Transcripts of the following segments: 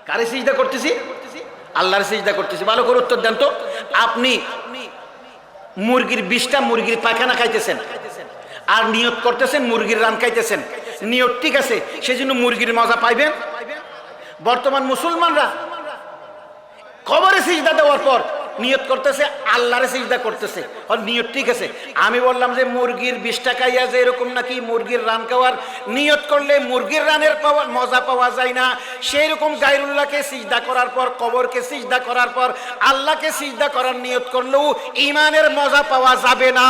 কারে সিজদা করতেছি? আল্লাহর সিজদা করতেছি। ভালো করে উত্তর দেন তো। আপনি মুরগির 20টা মুরগির পায়খানা খাইতেছেন আর নিয়ত করতেছেন মুরগির রান খাইতেছেন, নিয়ত ঠিক আছে, সেজন্য মুরগির মজা পাইবেন? বর্তমান মুসলমানরা কবরে সিজদা দেওয়ার পর নিয়ত করতেছে আল্লাহরে সিজদা করতেছে, আর নিয়ত ঠিক আছে। আমি বললাম যে মুরগির 20টা খাইয়া যে এরকম নাকি মুরগির রান খাওয়ার নিয়ত করলে মুরগির রানের পাওয়ার মজা পাওয়া যায় না, সেই রকম গায়রুল্লাহকে সিজদা করার পর, কবরকে সিজদা করার পর আল্লাহকে সিজদা করার নিয়ত করলেও ঈমানের মজা পাওয়া যাবে না।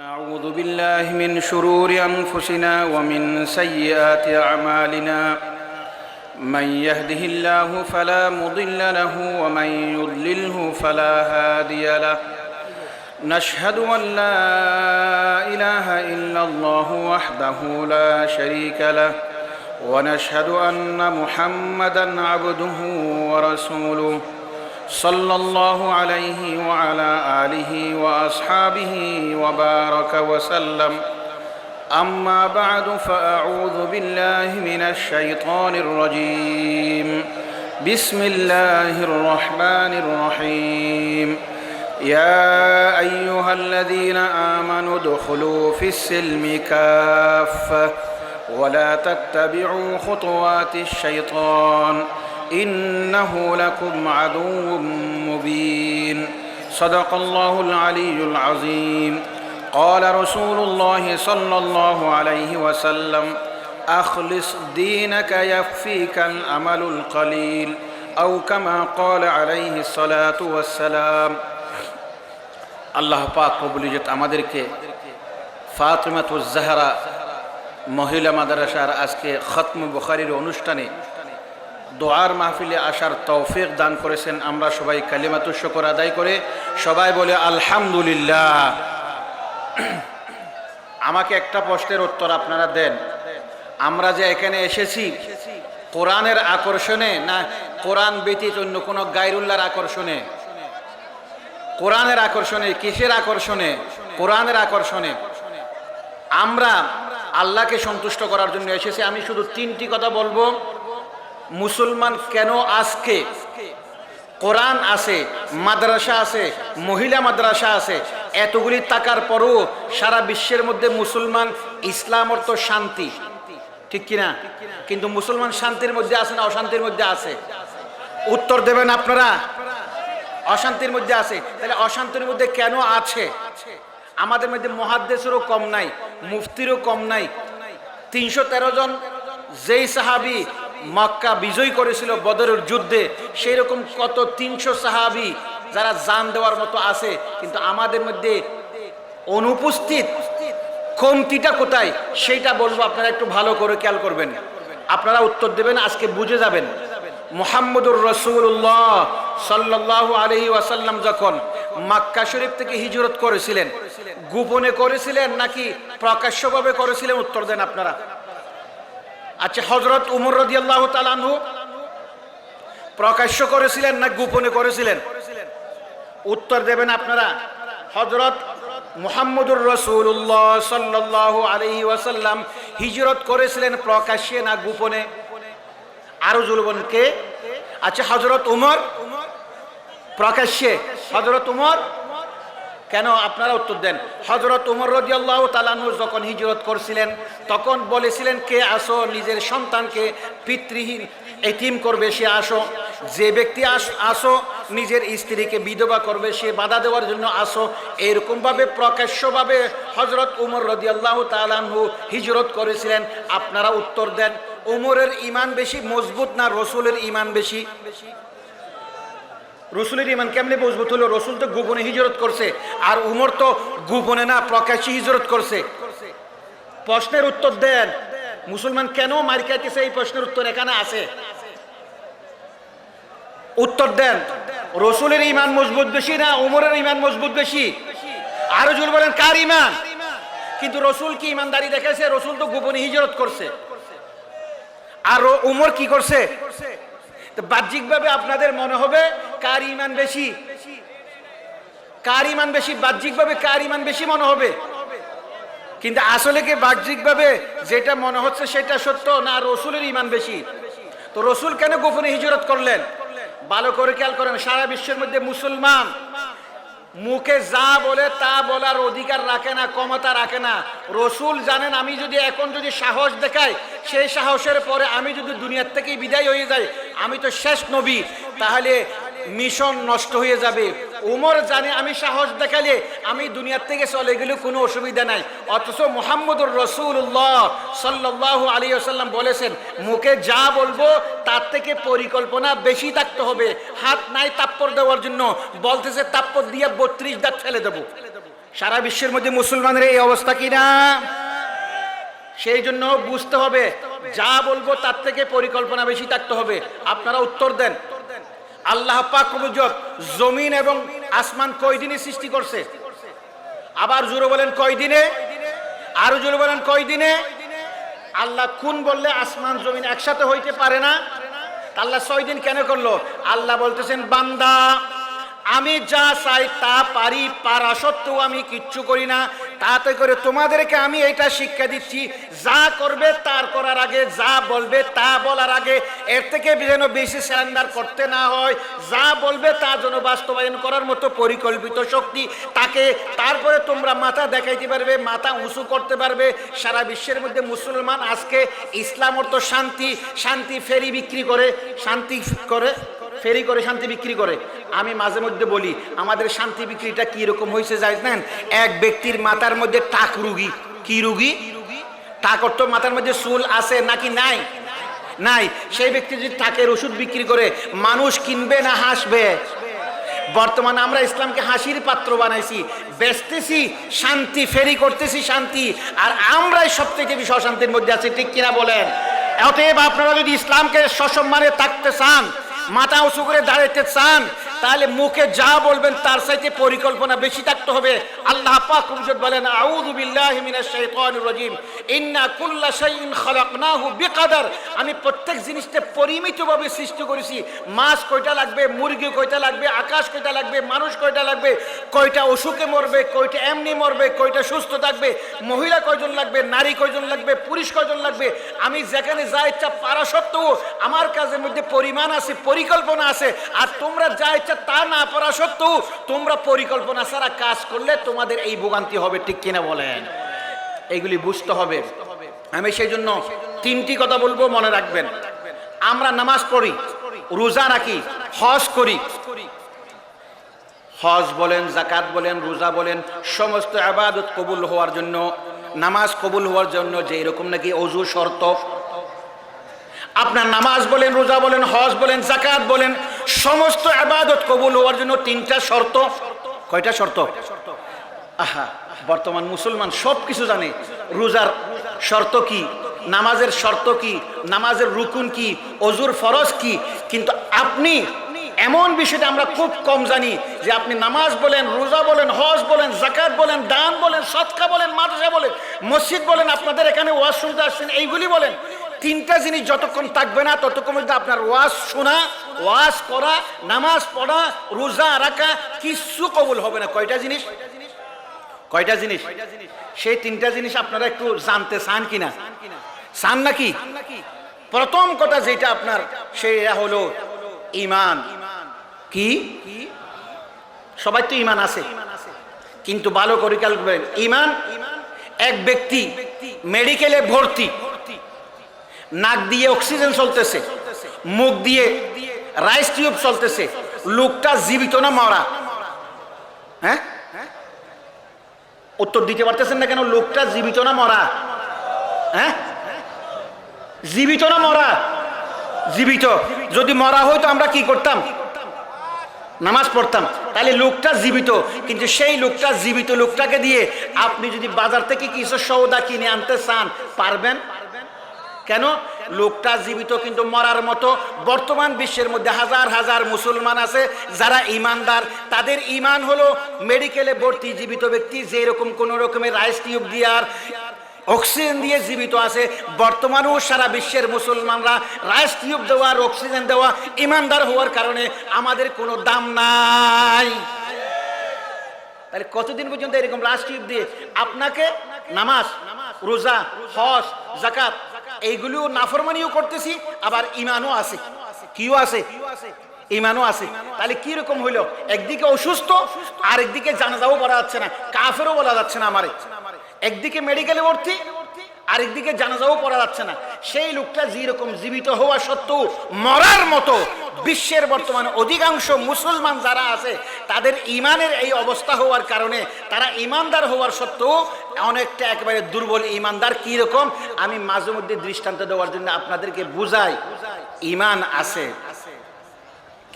نعوذ بالله من شرور أنفسنا ومن سيئات أعمالنا من يهده الله فلا مضل له ومن يضلله فلا هادي له نشهد أن لا إله إلا الله وحده لا شريك له ونشهد أن محمدًا عبده ورسوله صلى الله عليه وعلى آله وأصحابه وبارك وسلم أما بعد فأعوذ بالله من الشيطان الرجيم بسم الله الرحمن الرحيم يا أيها الذين آمنوا ادخلوا في السلم كافة ولا تتبعوا خطوات الشيطان إنه لكم عدو مبين صدق الله العلي العظيم قال رسول الله صلى الله عليه وسلم أخلص دينك يكفيك الأمل القليل أو كما قال عليه الصلاة والسلام আল্লাহ পাক কবুল ইজ্জত আমাদেরকে ফাতিমাতুজ জাহরা মহিলা মাদ্রাসার আজকে খতম বুখারীর অনুষ্ঠানে দোয়ার মাহফিলে আসার তৌফিক দান করেছেন। আমরা সবাই কালিমাতুশ শুকর আদায় করে সবাই বলে আলহামদুলিল্লাহ। আমাকে একটা প্রশ্নের উত্তর আপনারা দেন, আমরা যে এখানে এসেছি কোরআনের আকর্ষণে না কোরআন ব্যতীত অন্য কোনো গায়রুল্লাহর আকর্ষণে? কোরআনের আকর্ষণে। কিসের আকর্ষণে? কোরআনের আকর্ষণে। আমরা আল্লাহকে সন্তুষ্ট করার জন্য এসেছি। আমি শুধু 3টি কথা বলবো। মুসলমান কেন আজকে কোরআন আছে, মাদ্রাসা আছে, মহিলা মাদ্রাসা আছে, এতগুলি টাকার পরও সারা বিশ্বের মধ্যে মুসলমান, ইসলাম অর্থ শান্তি, ঠিক কিনা? কিন্তু মুসলমান শান্তির মধ্যে আছে না অশান্তির মধ্যে আছে? উত্তর দেবেন আপনারা। অশান্তির মধ্যে আছে। তাহলে অশান্তির মধ্যে কেন আছে? আমাদের মধ্যে মুহাদ্দিসেরও কম নাই, মুফতিরও কম নাই। 313 জন যেই সাহাবী মক্কা বিজয় করেছিল বদরের যুদ্ধে, সেই রকম কত 300 সাহাবী যারা জান দেওয়ার মতো আছে, কিন্তু আমাদের মধ্যে অনুপস্থিত কমতিটা কোথায় সেইটা বলবো। আপনারা একটু ভালো করে খেয়াল করবেন, আপনারা উত্তর দেবেন, আজকে বুঝে যাবেন। মুহাম্মদুর রাসূলুল্লাহ সাল্লাল্লাহু আলাইহি ওয়াসাল্লাম যখন মক্কা শরীফ থেকে হিজরত করেছিলেন, গোপনে করেছিলেন নাকি প্রকাশ্যভাবে করেছিলেন? উত্তর দেন আপনারা। আচ্ছা, হযরত উমর রাদিয়াল্লাহু তাআলা আনহু প্রকাশ্য করেছিলেন না গোপনে করেছিলেন? উত্তর দেবেন আপনারা। হযরত মুহাম্মদুর রাসূলুল্লাহ সাল্লাল্লাহু আলাইহি ওয়াসাল্লাম হিজরত করেছিলেন প্রকাশ্যে না গোপনে? আরো জুলবন কে? আচ্ছা, হযরত উমর প্রকাশ্যে। হযরত উমর কেন? আপনারা উত্তর দেন। হযরত উমর রাদিয়াল্লাহু তাআলা আনহু যখন হিজরত করছিলেন তখন বলেছিলেন, কে আসো নিজের সন্তানকে পিতৃহীন এতিম করবে সে আসো, যে ব্যক্তি আসো নিজের স্ত্রীকে বিধবা করবে সে বাধা দেওয়ার জন্য আসো। এরকমভাবে প্রকাশ্যভাবে হযরত উমর রাদিয়াল্লাহু তাআলা আনহু হিজরত করেছিলেন। আপনারা উত্তর দেন, উমরের ঈমান বেশি মজবুত না রাসূলের ঈমান বেশি? রসুলের ঈমান কেমনে মজবুত হলো? রসুল তো গোপনে হিজরত করছে, আর উমর তো গোপনে না প্রকাশ্যে হিজরত করছে। প্রশ্নের উত্তর দেন। মুসলমান কেন মার খাইতেছে এই প্রশ্নের উত্তর এখানে আছে। উত্তর দেন। রসুলের ঈমান মজবুত বেশি না উমরের ঈমান মজবুত বেশি? আরো জোর বলেন, কার ঈমান? কিন্তু রসুল কি ঈমানদারি দেখাইছে? রসুল তো গোপনে হিজরত করছে, আর উমর কি করছে? বাহ্যিকভাবে আপনাদের মনে হবে কার ঈমান বেশি, কার ঈমান বেশি, বাহ্যিকভাবে কার ঈমান বেশি মনে হবে, কিন্তু আসলে কি বাহ্যিকভাবে যেটা মনে হচ্ছে সেটা সত্য না রাসূলের ঈমান বেশি? তো রসুল কেন গোপনে হিজরত করলেন? ভালো করে খেয়াল করেন, সারা বিশ্বের মধ্যে মুসলমান মুখে যা বলে তা বলার অধিকার রাখে না, ক্ষমতা রাখে না। রসুল জানেন আমি যদি এখন যদি সাহস দেখাই, সেই সাহসের পরে আমি যদি দুনিয়ার থেকে বিদায় হয়ে যাই, আমি তো শেষ নবী, তাহলে মিশন নষ্ট হয়ে যাবে। উমর জানে আমি সাহস দেখালে আমি দুনিয়ার থেকে চলে গেলে কোনো অসুবিধা নাই, অথচ মুহাম্মদুর রাসূলুল্লাহ সাল্লাল্লাহু আলাইহি ওয়াসাল্লাম বলেছেন মুখে যা বলবো তার থেকে পরিকল্পনা বেশি থাকতে হবে। হাত নাই তাপ্পর দেওয়ার জন্য, বলতেছে তাপ্পর দিয়ে 32 দাঁত ফেলে দেবো। সারা বিশ্বের মধ্যে মুসলমানের এই অবস্থা কিনা? সেই জন্য বুঝতে হবে যা বলবো তার থেকে পরিকল্পনা বেশি থাকতে হবে। আপনারা উত্তর দেন, আল্লাহ পাক রব্বুল জমিন এবং আসমান কয় দিনে সৃষ্টি করছে? আবার জোরে বলেন কয় দিনে? আরো জোরে বলেন কয় দিনে? আল্লাহ কোন বললে আসমান জমিন একসাথে হইতে পারে না? আল্লাহ 6 দিন কেন করলো? আল্লাহ বলতেছেন বান্দা আমি যা চাই তা পারি, পারা সত্ত্বেও আমি কিচ্ছু করি না। তাতে করে তোমাদেরকে আমি এটা শিক্ষা দিচ্ছি, যা করবে তার করার আগে, যা বলবে তা বলার আগে এর থেকে যেন বেশি সারেন্ডার করতে না হয়, যা বলবে তা যেন বাস্তবায়ন করার মতো পরিকল্পিত শক্তি তাকে, তারপরে তোমরা মাথা দেখাইতে পারবে, মাথা উঁচু করতে পারবে। সারা বিশ্বের মধ্যে মুসলমান আজকে ইসলাম অর্থ শান্তি, শান্তি ফেরি বিক্রি করে, শান্তি করে ফেরি করে শান্তি বিক্রি করে। আমি মাঝে মধ্যে বলি আমাদের শান্তি বিক্রিটা কি রকম হয়েছে জানেন? এক ব্যক্তির মাথার মধ্যে টাক রুগী। কি রুগী? টাক অর্থ মাথার মধ্যে চুল আছে নাকি নাই? নাই। সেই ব্যক্তি যদি টাকের ওষুধ বিক্রি করে মানুষ কিনবে না হাসবে? বর্তমানে আমরা ইসলামকে হাসির পাত্র বানাইছি, বেচতেছি শান্তি, ফেরি করতেছি শান্তি, আর আমরাই সব থেকে বেশি অশান্তির মধ্যে আছি। ঠিক কিনা বলেন? অতএব আপনারা যদি ইসলামকে সসম্মানে থাকতে চান, মাথা উঁচু করে দাঁড়াইতে চান, তাহলে মুখে যা বলবেন তার চাইতে পরিকল্পনা বেশি থাকতে হবে। আল্লাহ পাক বলেন আউযু বিল্লাহি মিনাশ শাইতানির রাজিম ইন্না কুল্লা শাইইন খালাকনাহু বিকদর। আমি প্রত্যেক জিনিসকে পরিমিতভাবে সৃষ্টি করেছি। মাছ কয়টা লাগবে, মুরগি কয়টা লাগবে, আকাশ কয়টা লাগবে, মানুষ কয়টা লাগবে, কয়টা অসুখে মরবে, কয়টা এমনি মরবে, কয়টা সুস্থ থাকবে, মহিলা কয়জন লাগবে, নারী কয়জন লাগবে, পুরুষ কয়জন লাগবে, আমি যেখানে যা ইচ্ছা পারা সত্ত্বেও আমার কাজের মধ্যে পরিমাণ আছে, পরিকল্পনা আছে। আর তোমরা যা ইচ্ছা তা না পারা সত্ত্বেও তোমরা পরিকল্পনা ছাড়া কাজ করলে তোমাদের এই ভোগান্তি হবে। ঠিক কিনা বলেন? এইগুলি বুঝতে হবে। আমি সেই জন্য 3টি কথা বলবো, মনে রাখবেন। আমরা নামাজ পড়ি, রোজা রাখি, হজ করি। হজ বলেন, যাকাত বলেন, রোজা বলেন, সমস্ত ইবাদত কবুল হওয়ার জন্য, নামাজ কবুল হওয়ার জন্য যে এরকম নাকি ওযু শর্ত, আপনার নামাজ বলেন, রোজা বলেন, হজ বলেন, যাকাত বলেন, সমস্ত ইবাদত কবুল হওয়ার জন্য 3টা শর্ত। কয়টা শর্ত? আহা, বর্তমান মুসলমান সব কিছু জানে। রোজার শর্ত কি, নামাজের শর্ত কি, নামাজের রুকুন কি, ওযুর ফরজ কি, কিন্তু আপনি এমন বিষয়টা আমরা খুব কম জানি যে আপনি নামাজ বলেন, রোজা বলেন, হজ বলেন, যাকাত বলেন, দান বলেন, সদকা বলেন, মাদ্রাসা বলেন, মসজিদ বলেন, আপনাদের এখানে ওয়াজ শুনতে আসছেন, এইগুলি বলেন, 3টা জিনিস যতক্ষণ থাকবে না ততক্ষণ আপনার ওয়াজ শোনা, ওয়াজ করা, নামাজ পড়া, রোজা রাখা কিছু কবুল হবে না। কয়টা জিনিস? কয়টা জিনিস? সেই 3টা জিনিস আপনারা একটু জানতে চান কিনা? চান নাকি? প্রথম কথা যেটা আপনার, সেটা হলো ঈমান। কি? সবাই তো ঈমান আছে, কিন্তু ভালো করে খেয়াল করবেন। ঈমান, এক ব্যক্তি মেডিকেলে ভর্তি, নাক দিয়ে অক্সিজেন চলতেছে, মুখ দিয়ে রাইস টিউব চলতেছে, লোকটা জীবিত না মরা? হ্যাঁ, উত্তর দিতে পারতেছেন না কেন? লোকটা জীবিত না মরা? হ্যাঁ, জীবিত না মরা? জীবিত। যদি মরা হইতো আমরা কি করতাম? নামাজ পড়তাম। তাহলে লোকটা জীবিত, কিন্তু সেই লোকটা জীবিত লোকটাকে দিয়ে আপনি যদি বাজার থেকে কিছু সওদা কিনে আনতে চান, পারবেন? কেন? লোকটা জীবিত কিন্তু মরার মতো। বর্তমান বিশ্বের মধ্যে হাজার হাজার মুসলমান আছে যারা ঈমানদার, তাদের ঈমান হলো মেডিকেলে ভর্তি জীবিত ব্যক্তি, যে এরকম কোন রকমের রাইস টিউব দিয়ে আর অক্সিজেন দিয়ে জীবিত আছে। বর্তমানেও সারা বিশ্বের মুসলমানরা রাইস টিউব দেওয়া আর অক্সিজেন দেওয়া ঈমানদার হওয়ার কারণে আমাদের কোনো দাম নাই। তাহলে কতদিন পর্যন্ত এরকম রাইস টিউব দিয়ে আপনাকে নামাজ, রোজা, হজ, যাকাত এইগুলিও নাফরমানিও করতেছি, আবার ইমানও আছে। কিও আছে? ইমানও আছে। তাহলে কি রকম হইলো? একদিকে অসুস্থ, আর একদিকে জানাজাও বলা যাচ্ছে না, কাফেরও বলা যাচ্ছে না আমারে। একদিকে মেডিকেলে ভর্তি, আরেকদিকে জানাজাও পড়া যাচ্ছে না। সেই লোকটা যেরকম জীবিত হওয়া সত্ত্বেও মরার মতো বিশ্বের বর্তমানে অধিকাংশ মুসলমান যারা আছে তাদের ইমানের এই অবস্থা হওয়ার কারণে তারা ইমানদার হওয়ার সত্ত্বেও অনেকটা একেবারে দুর্বল ইমানদার। কি রকম? আমি মাঝে মধ্যে দৃষ্টান্ত দেওয়ার জন্য আপনাদেরকে বুঝাই। ইমান আছে,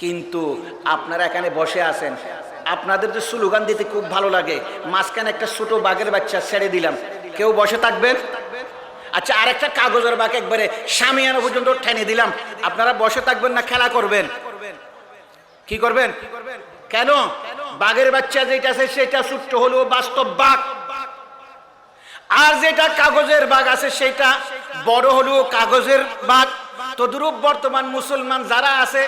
কিন্তু আপনারা এখানে বসে আছেন, আপনাদের যে স্লোগান দিতে খুব ভালো লাগে, মাঝখানে একটা ছোট বাঘের বাচ্চা ছেড়ে দিলাম, কেউ বসে থাকবেন? আচ্ছা, আরেকটা কাগজের বাঘ একবারে সামিয়ানা পর্যন্ত টেনে দিলাম, আপনারা বসে থাকবেন না খেলা করবেন? কি করবেন? কেন? বাঘের বাচ্চা যেটা আছে সেটা ছোট্ট হলো বাস্তব বাঘ, আর যেটা কাগজের বাঘ আছে সেটা বড় হলো কাগজের বাঘ। তদ্রূপ বর্তমান মুসলমান যারা আছে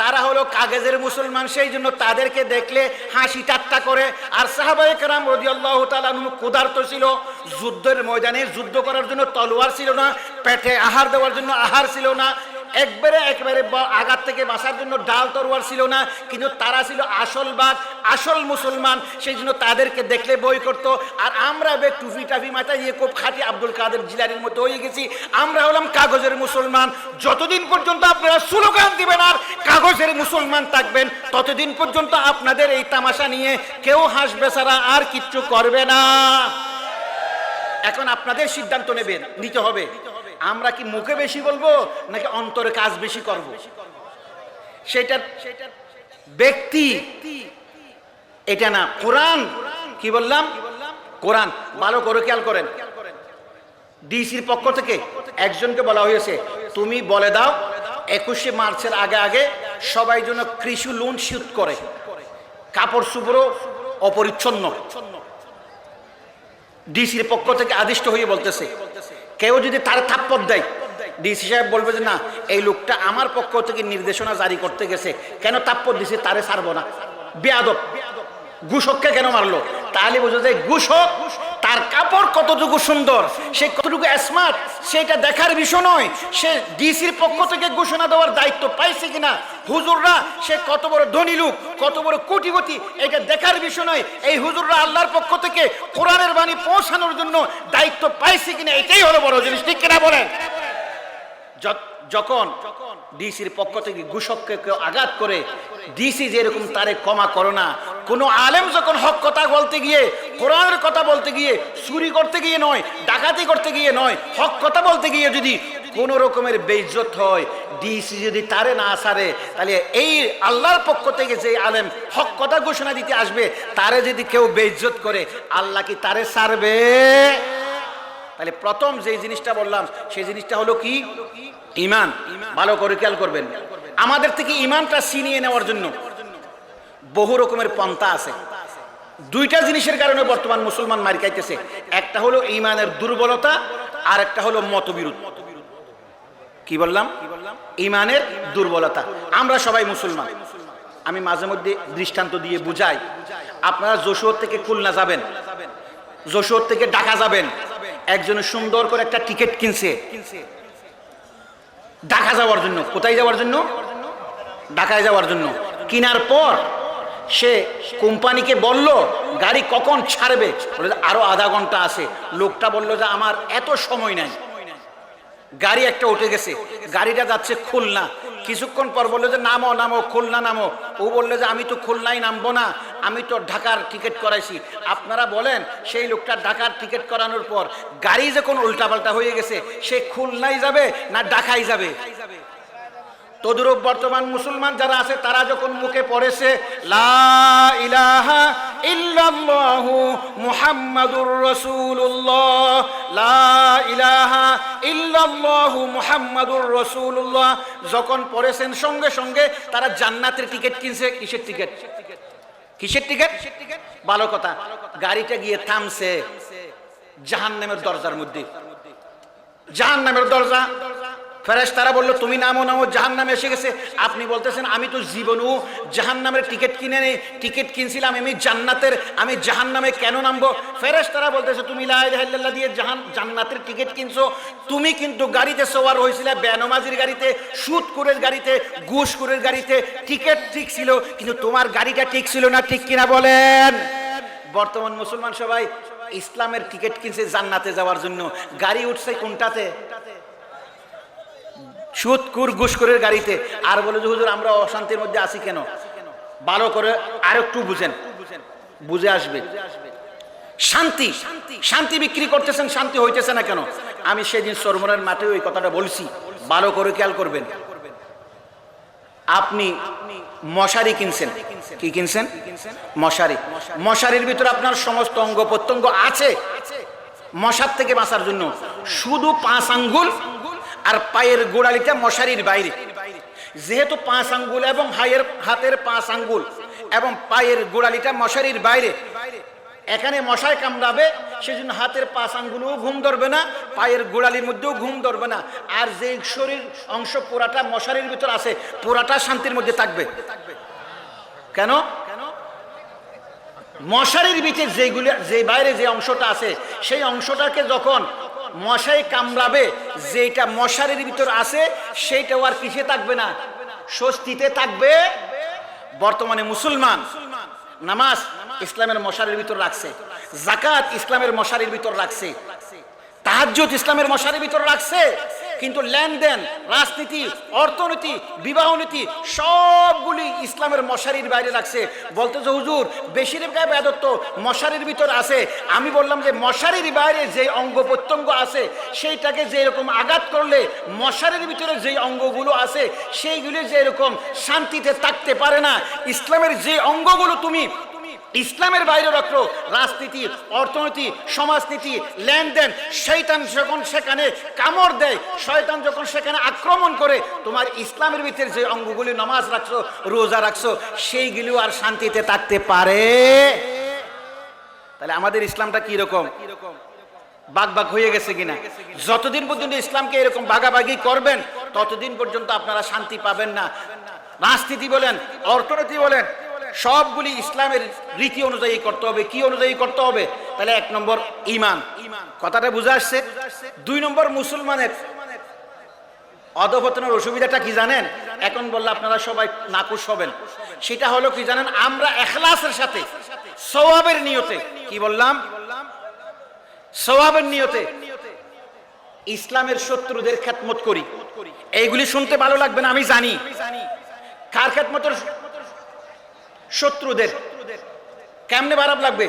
তারা হলো কাগজের মুসলমান, সেই জন্য তাদেরকে দেখলে হাসি ঠাট্টা করে। আর সাহাবায়ে কেরাম রাদিয়াল্লাহু তাআলা আনহুম ক্ষুধার্ত ছিল, যুদ্ধের ময়দানে যুদ্ধ করার জন্য তলোয়ার ছিল না, পেটে আহার দেওয়ার জন্য আহার ছিল না, একেবারে আঘাত থেকে বাঁচার জন্য ডাল তরোয়ার ছিল না, কিন্তু তারা ছিল আসল বাঘ, আসল মুসলমান। সেই জন্য তাদেরকে দেখলে বই করতো। আর আমরা টুপি টাফি মাথায় দিয়ে খুব খাঁটি আব্দুল কাদের জিলানীর মতো হয়ে গেছি, আমরা হলাম কাগজের মুসলমান। যতদিন পর্যন্ত আপনারা স্লোগান দিবেন আর কাগজের মুসলমান থাকবেন, ততদিন পর্যন্ত আপনাদের এই তামাশা নিয়ে কেউ হাসবে ছাড়া আর কিচ্ছু করবে না। এখন আপনাদের সিদ্ধান্ত নিতে হবে, আমরা কি মুখে বেশি বলবো নাকি অন্তরে কাজ বেশি করব? সেটা ব্যক্তি, এটা না। কোরআন, কি বললাম? কোরআন ভালো করে খেয়াল করেন। ডিসির পক্ষ থেকে একজনকে বলা হয়েছে, তুমি বলে দাও 21শে মার্চের আগে আগে সবাই যেন কৃষি লোন শোধ করে, কাপড় চোপড়ও অপরিচ্ছন্ন। ডিসির পক্ষ থেকে আদিষ্ট হয়ে বলতেছে, কেউ যদি তার থাপ্পড় দেয়, ডিসি সাহেব বলবে যে না, এই লোকটা আমার পক্ষ থেকে নির্দেশনা জারি করতে গেছে, কেন থাপ্পড় দিছে, তারে ছাড়বো না। বেয়াদব, ঘুষককে কেন মারলো? তাহলে বোঝা যায় ঘুষক তার কাপড় কতটুকু সুন্দর, সে কতটুকু স্মার্ট, সেটা দেখার বিষয় নয়। সে ডিসির পক্ষ থেকে ঘোষণা দেওয়ার দায়িত্ব পাইছে কিনা, হুজুররা সে কত বড় ধনী লোক, কত বড় কোটিপতি, এটা দেখার বিষয় নয়। এই হুজুররা আল্লাহর পক্ষ থেকে কোরআনের বাণী পৌঁছানোর জন্য দায়িত্ব পাইছে কিনা, এটাই হলো বড় জিনিস। ঠিক কিনা বলেন? যখন ডিসির পক্ষ থেকে ঘুষককে কেউ আঘাত করে, ডিসি যেরকম তারে ক্ষমা করো না, কোন আলেম যখন হক কথা বলতে গিয়ে, কোরআনের কথা বলতে গিয়ে, চুরি করতে গিয়ে নয়, ডাকাতি করতে গিয়ে নয়, হক কথা বলতে গিয়ে যদি কোন রকমের বেইজ্জত হয়, ডিসি যদি তারে না ছাড়ে, তাহলে এই আল্লাহর পক্ষ থেকে যে আলেম হক কথা ঘোষণা দিতে আসবে তারে যদি কেউ বেইজ্জত করে, আল্লাহ কি তারে ছাড়বে? তাহলে প্রথম যে জিনিসটা বললাম সেই জিনিসটা হলো কি? ইমান। ভালো করে খেয়াল করবেন। আমাদের থেকে ইমানটা ছিনিয়ে নেওয়ার জন্য বহু রকমের পন্থা আছে। দুইটা জিনিসের কারণে বর্তমান মুসলমান মার খাইতেছে, একটা হলো ইমানের দুর্বলতা, আর একটা হলো মতবিরোধ। কি বললাম? ইমানের দুর্বলতা। আমরা সবাই মুসলমান, আমি মাঝে মধ্যে দৃষ্টান্ত দিয়ে বুঝাই। আপনারা যশোর থেকে খুলনা যাবেন, যশোর থেকে ঢাকা যাবেন, একজনের সুন্দর করে একটা টিকিট কিনছে ঢাকা যাওয়ার জন্য। কোথায় যাওয়ার জন্য? ঢাকায় যাওয়ার জন্য। কেনার পর সে কোম্পানিকে বলল গাড়ি কখন ছাড়বে, বলে আরো আধা ঘন্টা আছে। লোকটা বলল যে আমার এত সময় নাই। গাড়ি একটা উঠে গেছে, গাড়িটা যাচ্ছে খুলনা। কিছুক্ষণ পর বললো যে নামো নামো, খুলনা নামো। ও বললো যে আমি তো খুলনায় নামবো না, আমি তো ঢাকার টিকিট করাইছি। আপনারা বলেন, সেই লোকটা ঢাকার টিকিট করানোর পর গাড়ি যখন উল্টাপাল্টা হয়ে গেছে, সে খুলনায় যাবে না ঢাকায় যাবে? তদ্রূপ বর্তমান মুসলমান যারা আছে তারা যখন মুখে পড়েছে লা ইলাহা ইল্লাল্লাহু মুহাম্মাদুর রাসূলুল্লাহ, লা ইলাহা ইল্লাল্লাহু মুহাম্মাদুর রাসূলুল্লাহ যখন পড়েছেন, সঙ্গে সঙ্গে তারা জান্নাতের টিকিট কিনছে। কিসের টিকিট? কিসের টিকিট? ভালো কথা। গাড়িটা গিয়ে থামছে জাহান্নামের দরজার মধ্যে। জাহান্নামের দরজা ফেরেশতারা বলল তুমি নামো নামো, জাহান্নামে এসে গেছে। আপনি বলতেছেন আমি তো জীবনেও জাহান্নামের টিকিট কিনে নেই, টিকিট কিনছিলাম আমি জান্নাতের, আমি জাহান্নামে কেন নামবো? ফেরেশতারা বলতেছে তুমি লা ইলাহা ইল্লাল্লাহ দিয়ে জান্নাতের টিকিট কিনছো, তুমি কিন্তু গাড়িতে সওয়ার হয়েছিলে বেনামাজির গাড়িতে, সুদখোরের গাড়িতে, ঘুষখোরের গাড়িতে, টিকিট ঠিক ছিল কিন্তু তোমার গাড়িটা ঠিক ছিল না, ঠিক কিনা বলেন? বর্তমান মুসলমান সবাই ইসলামের টিকিট কিনছে জান্নাতে যাওয়ার জন্য, গাড়ি উঠছে কোনটাতে? সুদখোর ঘুষখোরের গাড়িতে। আর বলে যে হুজুর আমরা অশান্তির মধ্যে আছি কেন? ভালো করে আরেকটু বুঝেন, বুঝে আসবে। শান্তি, শান্তি বিক্রি করতেছেন, শান্তি হইতেছে না কেন? আমি সেদিন সরমনের মাঠে ওই কথাটা বলছি, ভালো করে খেয়াল করবেন। আপনি মশারি কিনছেন, কি কিনছেন? মশারি। মশারির ভিতরে আপনার সমস্ত অঙ্গ প্রত্যঙ্গ আছে মশার থেকে বাঁচার জন্য, শুধু 5 আঙ্গুল আর পায়ের গোড়ালিটা মশারির বাইরে। যেহেতু 5 আঙ্গুল এবং হাতের 5 আঙ্গুল এবং পায়ের গোড়ালিটা মশারির বাইরে, এখানে মশায় কামড়াবে, সেজন্য হাতের 5 আঙ্গুলও ঘুম ধরবে না, পায়ের গোড়ালির মধ্যেও ঘুম ধরবে না। আর যে শরীর অংশ পুরাটা মশারির ভিতর আছে পুরাটা শান্তির মধ্যে থাকবে। কেন? মশারির ভিতরে যে বাইরে যে অংশটা আছে সেই অংশটাকে যখন মশাই কামড়াবে, যেটা মশারির ভিতর আছে সেইটাও আর কিসে থাকবে না, স্বস্তিতে থাকবে। বর্তমানে মুসলমান নামাজ ইসলামের মশারির ভিতর রাখছে, যাকাত ইসলামের মশারির ভিতর রাখছে, তাহাজ্জুদ ইসলামের মশারির ভিতর রাখছে, কিন্তু লেনদেন, রাজনীতি, অর্থনীতি, বিবাহ নীতি সবগুলি ইসলামের মশারির বাইরে রাখছে। বলতেছে হুজুর বেশিরভাগ ইবাদত তো মশারির ভিতর আছে। আমি বললাম যে মশারির বাইরে যে অঙ্গ প্রত্যঙ্গ আছে সেইটাকে যে এরকম আঘাত করলে মশারির ভিতরে যে অঙ্গগুলো আছে সেইগুলি যে এরকম শান্তিতে থাকতে পারে না, ইসলামের যে অঙ্গগুলো তুমি ইসলামের বাইরে রাখলো, রাজনীতি, অর্থনীতি, সমাজনীতি, লেনদেন, শয়তান যখন সেখানে কামড় দেয়, শয়তান যখন সেখানে আক্রমণ করে, তোমার ইসলামের ভিতরে যে অঙ্গগুলি নামাজ রাখছো, রোজা রাখছো, সেইগুলো আর শান্তিতে থাকতে পারে? তাহলে আমাদের ইসলামটা কি রকম? ভাগ হয়ে গেছে কিনা? যতদিন পর্যন্ত ইসলামকে এরকম ভাগাভাগি করবেন ততদিন পর্যন্ত আপনারা শান্তি পাবেন না। রাজনীতি বলেন, অর্থনীতি বলেন, সবগুলি ইসলামের রীতি অনুযায়ী করতে হবে। কি অনুযায়ী করতে হবে? তাহলে 1 নম্বর ঈমান, কথাটা বুঝে আসছে। 2 নম্বর মুসলমানের অধঃপতনের অসুবিধাটা কি জানেন? এখন বললে আপনারা সবাই নাকুশ হবেন। সেটা হলো কি জানেন? আমরা ইখলাসের সাথে সওয়াবের নিয়তে, কি বললাম? সওয়াবের নিয়তে ইসলামের শত্রুদের খেদমত করি। এইগুলি শুনতে ভালো লাগবে না আমি জানি। কার খেদমতের? শত্রুদের। কেমনে খারাপ লাগবে?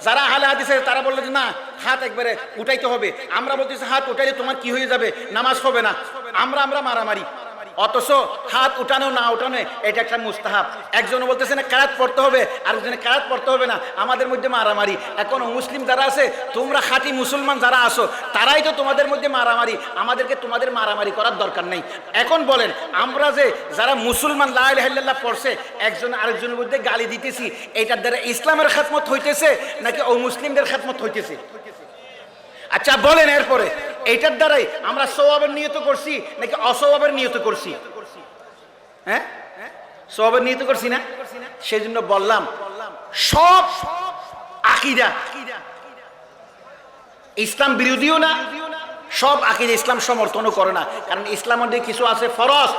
যারা আহলে হাদিস তারা বললো যে না হাত একবারে উঠাইতে হবে, আমরা বলতেছি হাত উঠাইলে তোমার কি হয়ে যাবে, নামাজ হবে না, আমরা মারামারি। অথচ হাত উঠানো না উঠানো এটা একটা মুস্তাহাব। একজন বলতেছে না কেরাত পড়তে হবে, আরেকজনে কেরাত পড়তে হবে না, আমাদের মধ্যে মারামারি। এখন মুসলিম যারা আছে, তোমরা খাঁটি মুসলমান যারা আসো তারাই তো তোমাদের মধ্যে মারামারি, আমাদেরকে তোমাদের মারামারি করার দরকার নেই। এখন বলেন আমরা যে যারা মুসলমান লা ইলাহা ইল্লাল্লাহ পড়ছে একজন আরেকজনের মধ্যে গালি দিতেছি, এটার দ্বারা ইসলামের খেদমত হইতেছে নাকি ও মুসলিমদের খেদমত হইতেছে? আচ্ছা বলেন, এরপরে এইটার দ্বারাই আমরা সওয়াবের নিয়ত করছি নাকি অসওয়াবের নিয়ত করছি? হ্যাঁ, সওয়াবের নিয়ত করছি না? সেজন্য বললাম সব আকীদা ইসলাম বিরোধীও না, সব আকীদা ইসলাম সমর্থনও করে না। কারণ ইসলামের মধ্যে কিছু আছে ফরজ,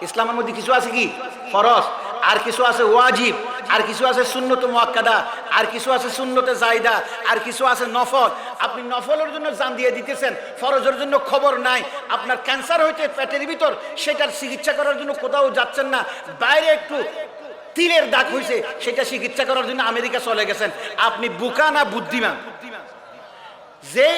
ইসলামের মধ্যে কিছু আছে কি ফরজ, আর কিছু আছে ওয়াজিব, আর কিছু আছে সুন্নত মুআক্কাদা, আর কিছু আছে সুন্নতে জায়দা, আর কিছু আছে নফল। আপনি নফলের জন্য জান দিয়ে দিতেছেন, ফরজের জন্য খবর নাই। আপনার ক্যান্সার হয়েছে পেটের ভিতর, সেটার চিকিৎসা করার জন্য কোথাও যাচ্ছেন না, বাইরে একটু তিলের দাগ হয়েছে সেটা চিকিৎসা করার জন্য আমেরিকা চলে গেছেন। আপনি বোকা না বুদ্ধিমান? যে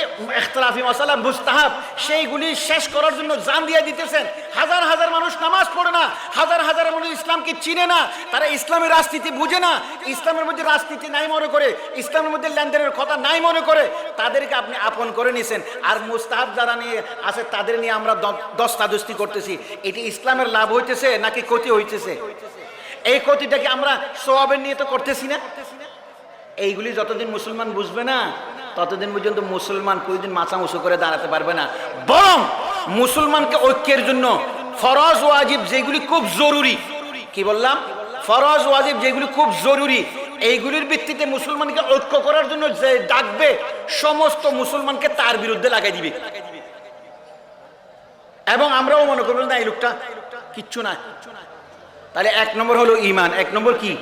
ইখতিলাফি মাসালা মুস্তাহাব সেইগুলি শেষ করার জন্য জান দিয়ে দিতেছেন। হাজার হাজার মানুষ নামাজ পড়ে না, হাজার হাজার মানুষ ইসলামকে চিনে না, তারা ইসলামের রাজনীতি বুঝে না, ইসলামের মধ্যে রাজনীতি নাই মনে করে, ইসলামের মধ্যে লেনদেনের কথা নাই মনে করে, তাদেরকে আপনি আপন করে নিয়েছেন। আর মুস্তাহাব যারা নিয়ে আছে তাদের নিয়ে আমরা দস্তাদস্তি করতেছি। এটি ইসলামের লাভ হইতেছে নাকি ক্ষতি হইতেছে? এই ক্ষতিটাকে আমরা সওয়াবের নিয়ে তো করতেছি না। এইগুলি যতদিন মুসলমান বুঝবে না ততদিন পর্যন্ত মুসলমান কোনদিন মাথা উঁচু করে দাঁড়াতে পারবে না। বরং মুসলমানকে ঐক্যের জন্য ফরজ ওয়াজিব যেগুলি খুব জরুরি, কি বললাম, ফরজ ওয়াজিব যেগুলি খুব জরুরি, এইগুলির ভিত্তিতে মুসলমানকে ঐক্য করার জন্য যে ডাকবে সমস্ত মুসলমানকে তার বিরুদ্ধে লাগাই দিবে। এবং আমরাও মনে করবো না এই লোকটা কিচ্ছু না। তাহলে এক নম্বর হলো ঈমান। এক নম্বর কি?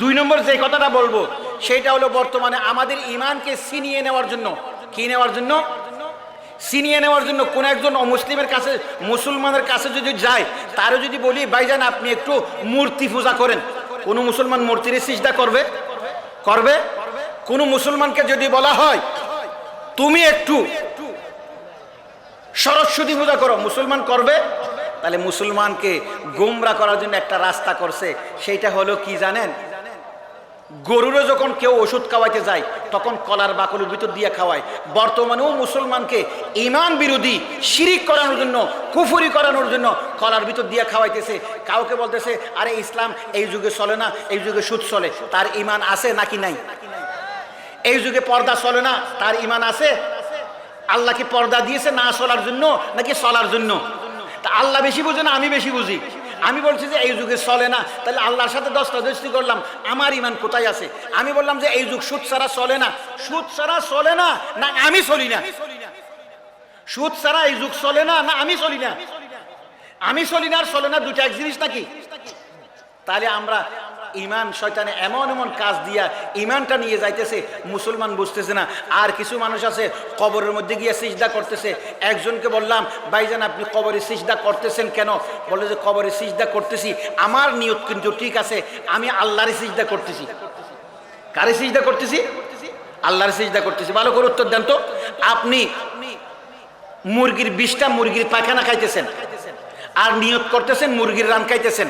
দুই নম্বর যে কথাটা বলবো সেটা হলো বর্তমানে আমাদের ঈমানকে ছিনিয়ে নেওয়ার জন্য, কি নেওয়ার জন্য? ছিনিয়ে নেওয়ার জন্য কোন একজন অমুসলিমের কাছে, মুসলমানের কাছে যদি যায়, তারও যদি বলি ভাইজান আপনি একটু মূর্তি পূজা করেন, কোন মুসলমান মূর্তির সিজদা করবে? করবে? কোন মুসলমানকে যদি বলা হয় তুমি একটু সরস্বতী পূজা করো, মুসলমান করবে? তাহলে মুসলমানকে গোমরা করার জন্য একটা রাস্তা করছে, সেইটা হলো কি জানেন? গরুরও যখন কেউ ওষুধ খাওয়াইতে যায় তখন কলার বাকলের ভিতর দিয়ে খাওয়ায়। বর্তমানেও মুসলমানকে ঈমান বিরোধী, শিরিক করানোর জন্য, কুফরি করানোর জন্য কলার ভিতর দিয়ে খাওয়াইতেছে। কাউকে বলতেছে আরে ইসলাম এই যুগে চলে না, এই যুগে সুদ চলে, তার ঈমান আছে নাকি নাই? এই যুগে পর্দা চলে না, তার ঈমান আছে? আল্লাহ কি পর্দা দিয়েছে না চলার জন্য নাকি চলার জন্য? তা আল্লাহ বেশি বুঝে না আমি বেশি বুঝি? আমি বলছি যে এই যুগে চলে না, তাহলে আল্লাহর সাথে দস্তাদস্তি করলাম, আমার ঈমান কোথায় আছে? আমি বললাম যে এই যুগ সুদ ছাড়া চলে না, সুদ ছাড়া চলে না, না আমি চলি না? সুদ ছাড়া এই যুগ চলে না, না আমি চলি না? আমি চলি না আর চলে না দুটো এক জিনিস নাকি? তাহলে আমরা ঈমান শয়তানে এমন এমন কাজ দিয়া ঈমানটা নিয়ে যাইতেছে, মুসলমান বুঝতেছে না। আর কিছু মানুষ আছে কবরের মধ্যে গিয়ে সিজদা করতেছে। একজনকে বললাম ভাইজান আপনি কবরে সিজদা করতেছেন কেন? বলে যে কবরে সিজদা করতেছি, আমার নিয়ত কিন্তু ঠিক আছে, আমি আল্লাহরে সিজদা করতেছি। কারে সিজদা করতেছি? আল্লাহরে সিজদা করতেছি। ভালো করে উত্তর দেন তো। আপনি মুরগির 20টা মুরগির পায়খানা খাইতেছেন আর নিয়ত করতেছেন মুরগির রান খাইতেছেন,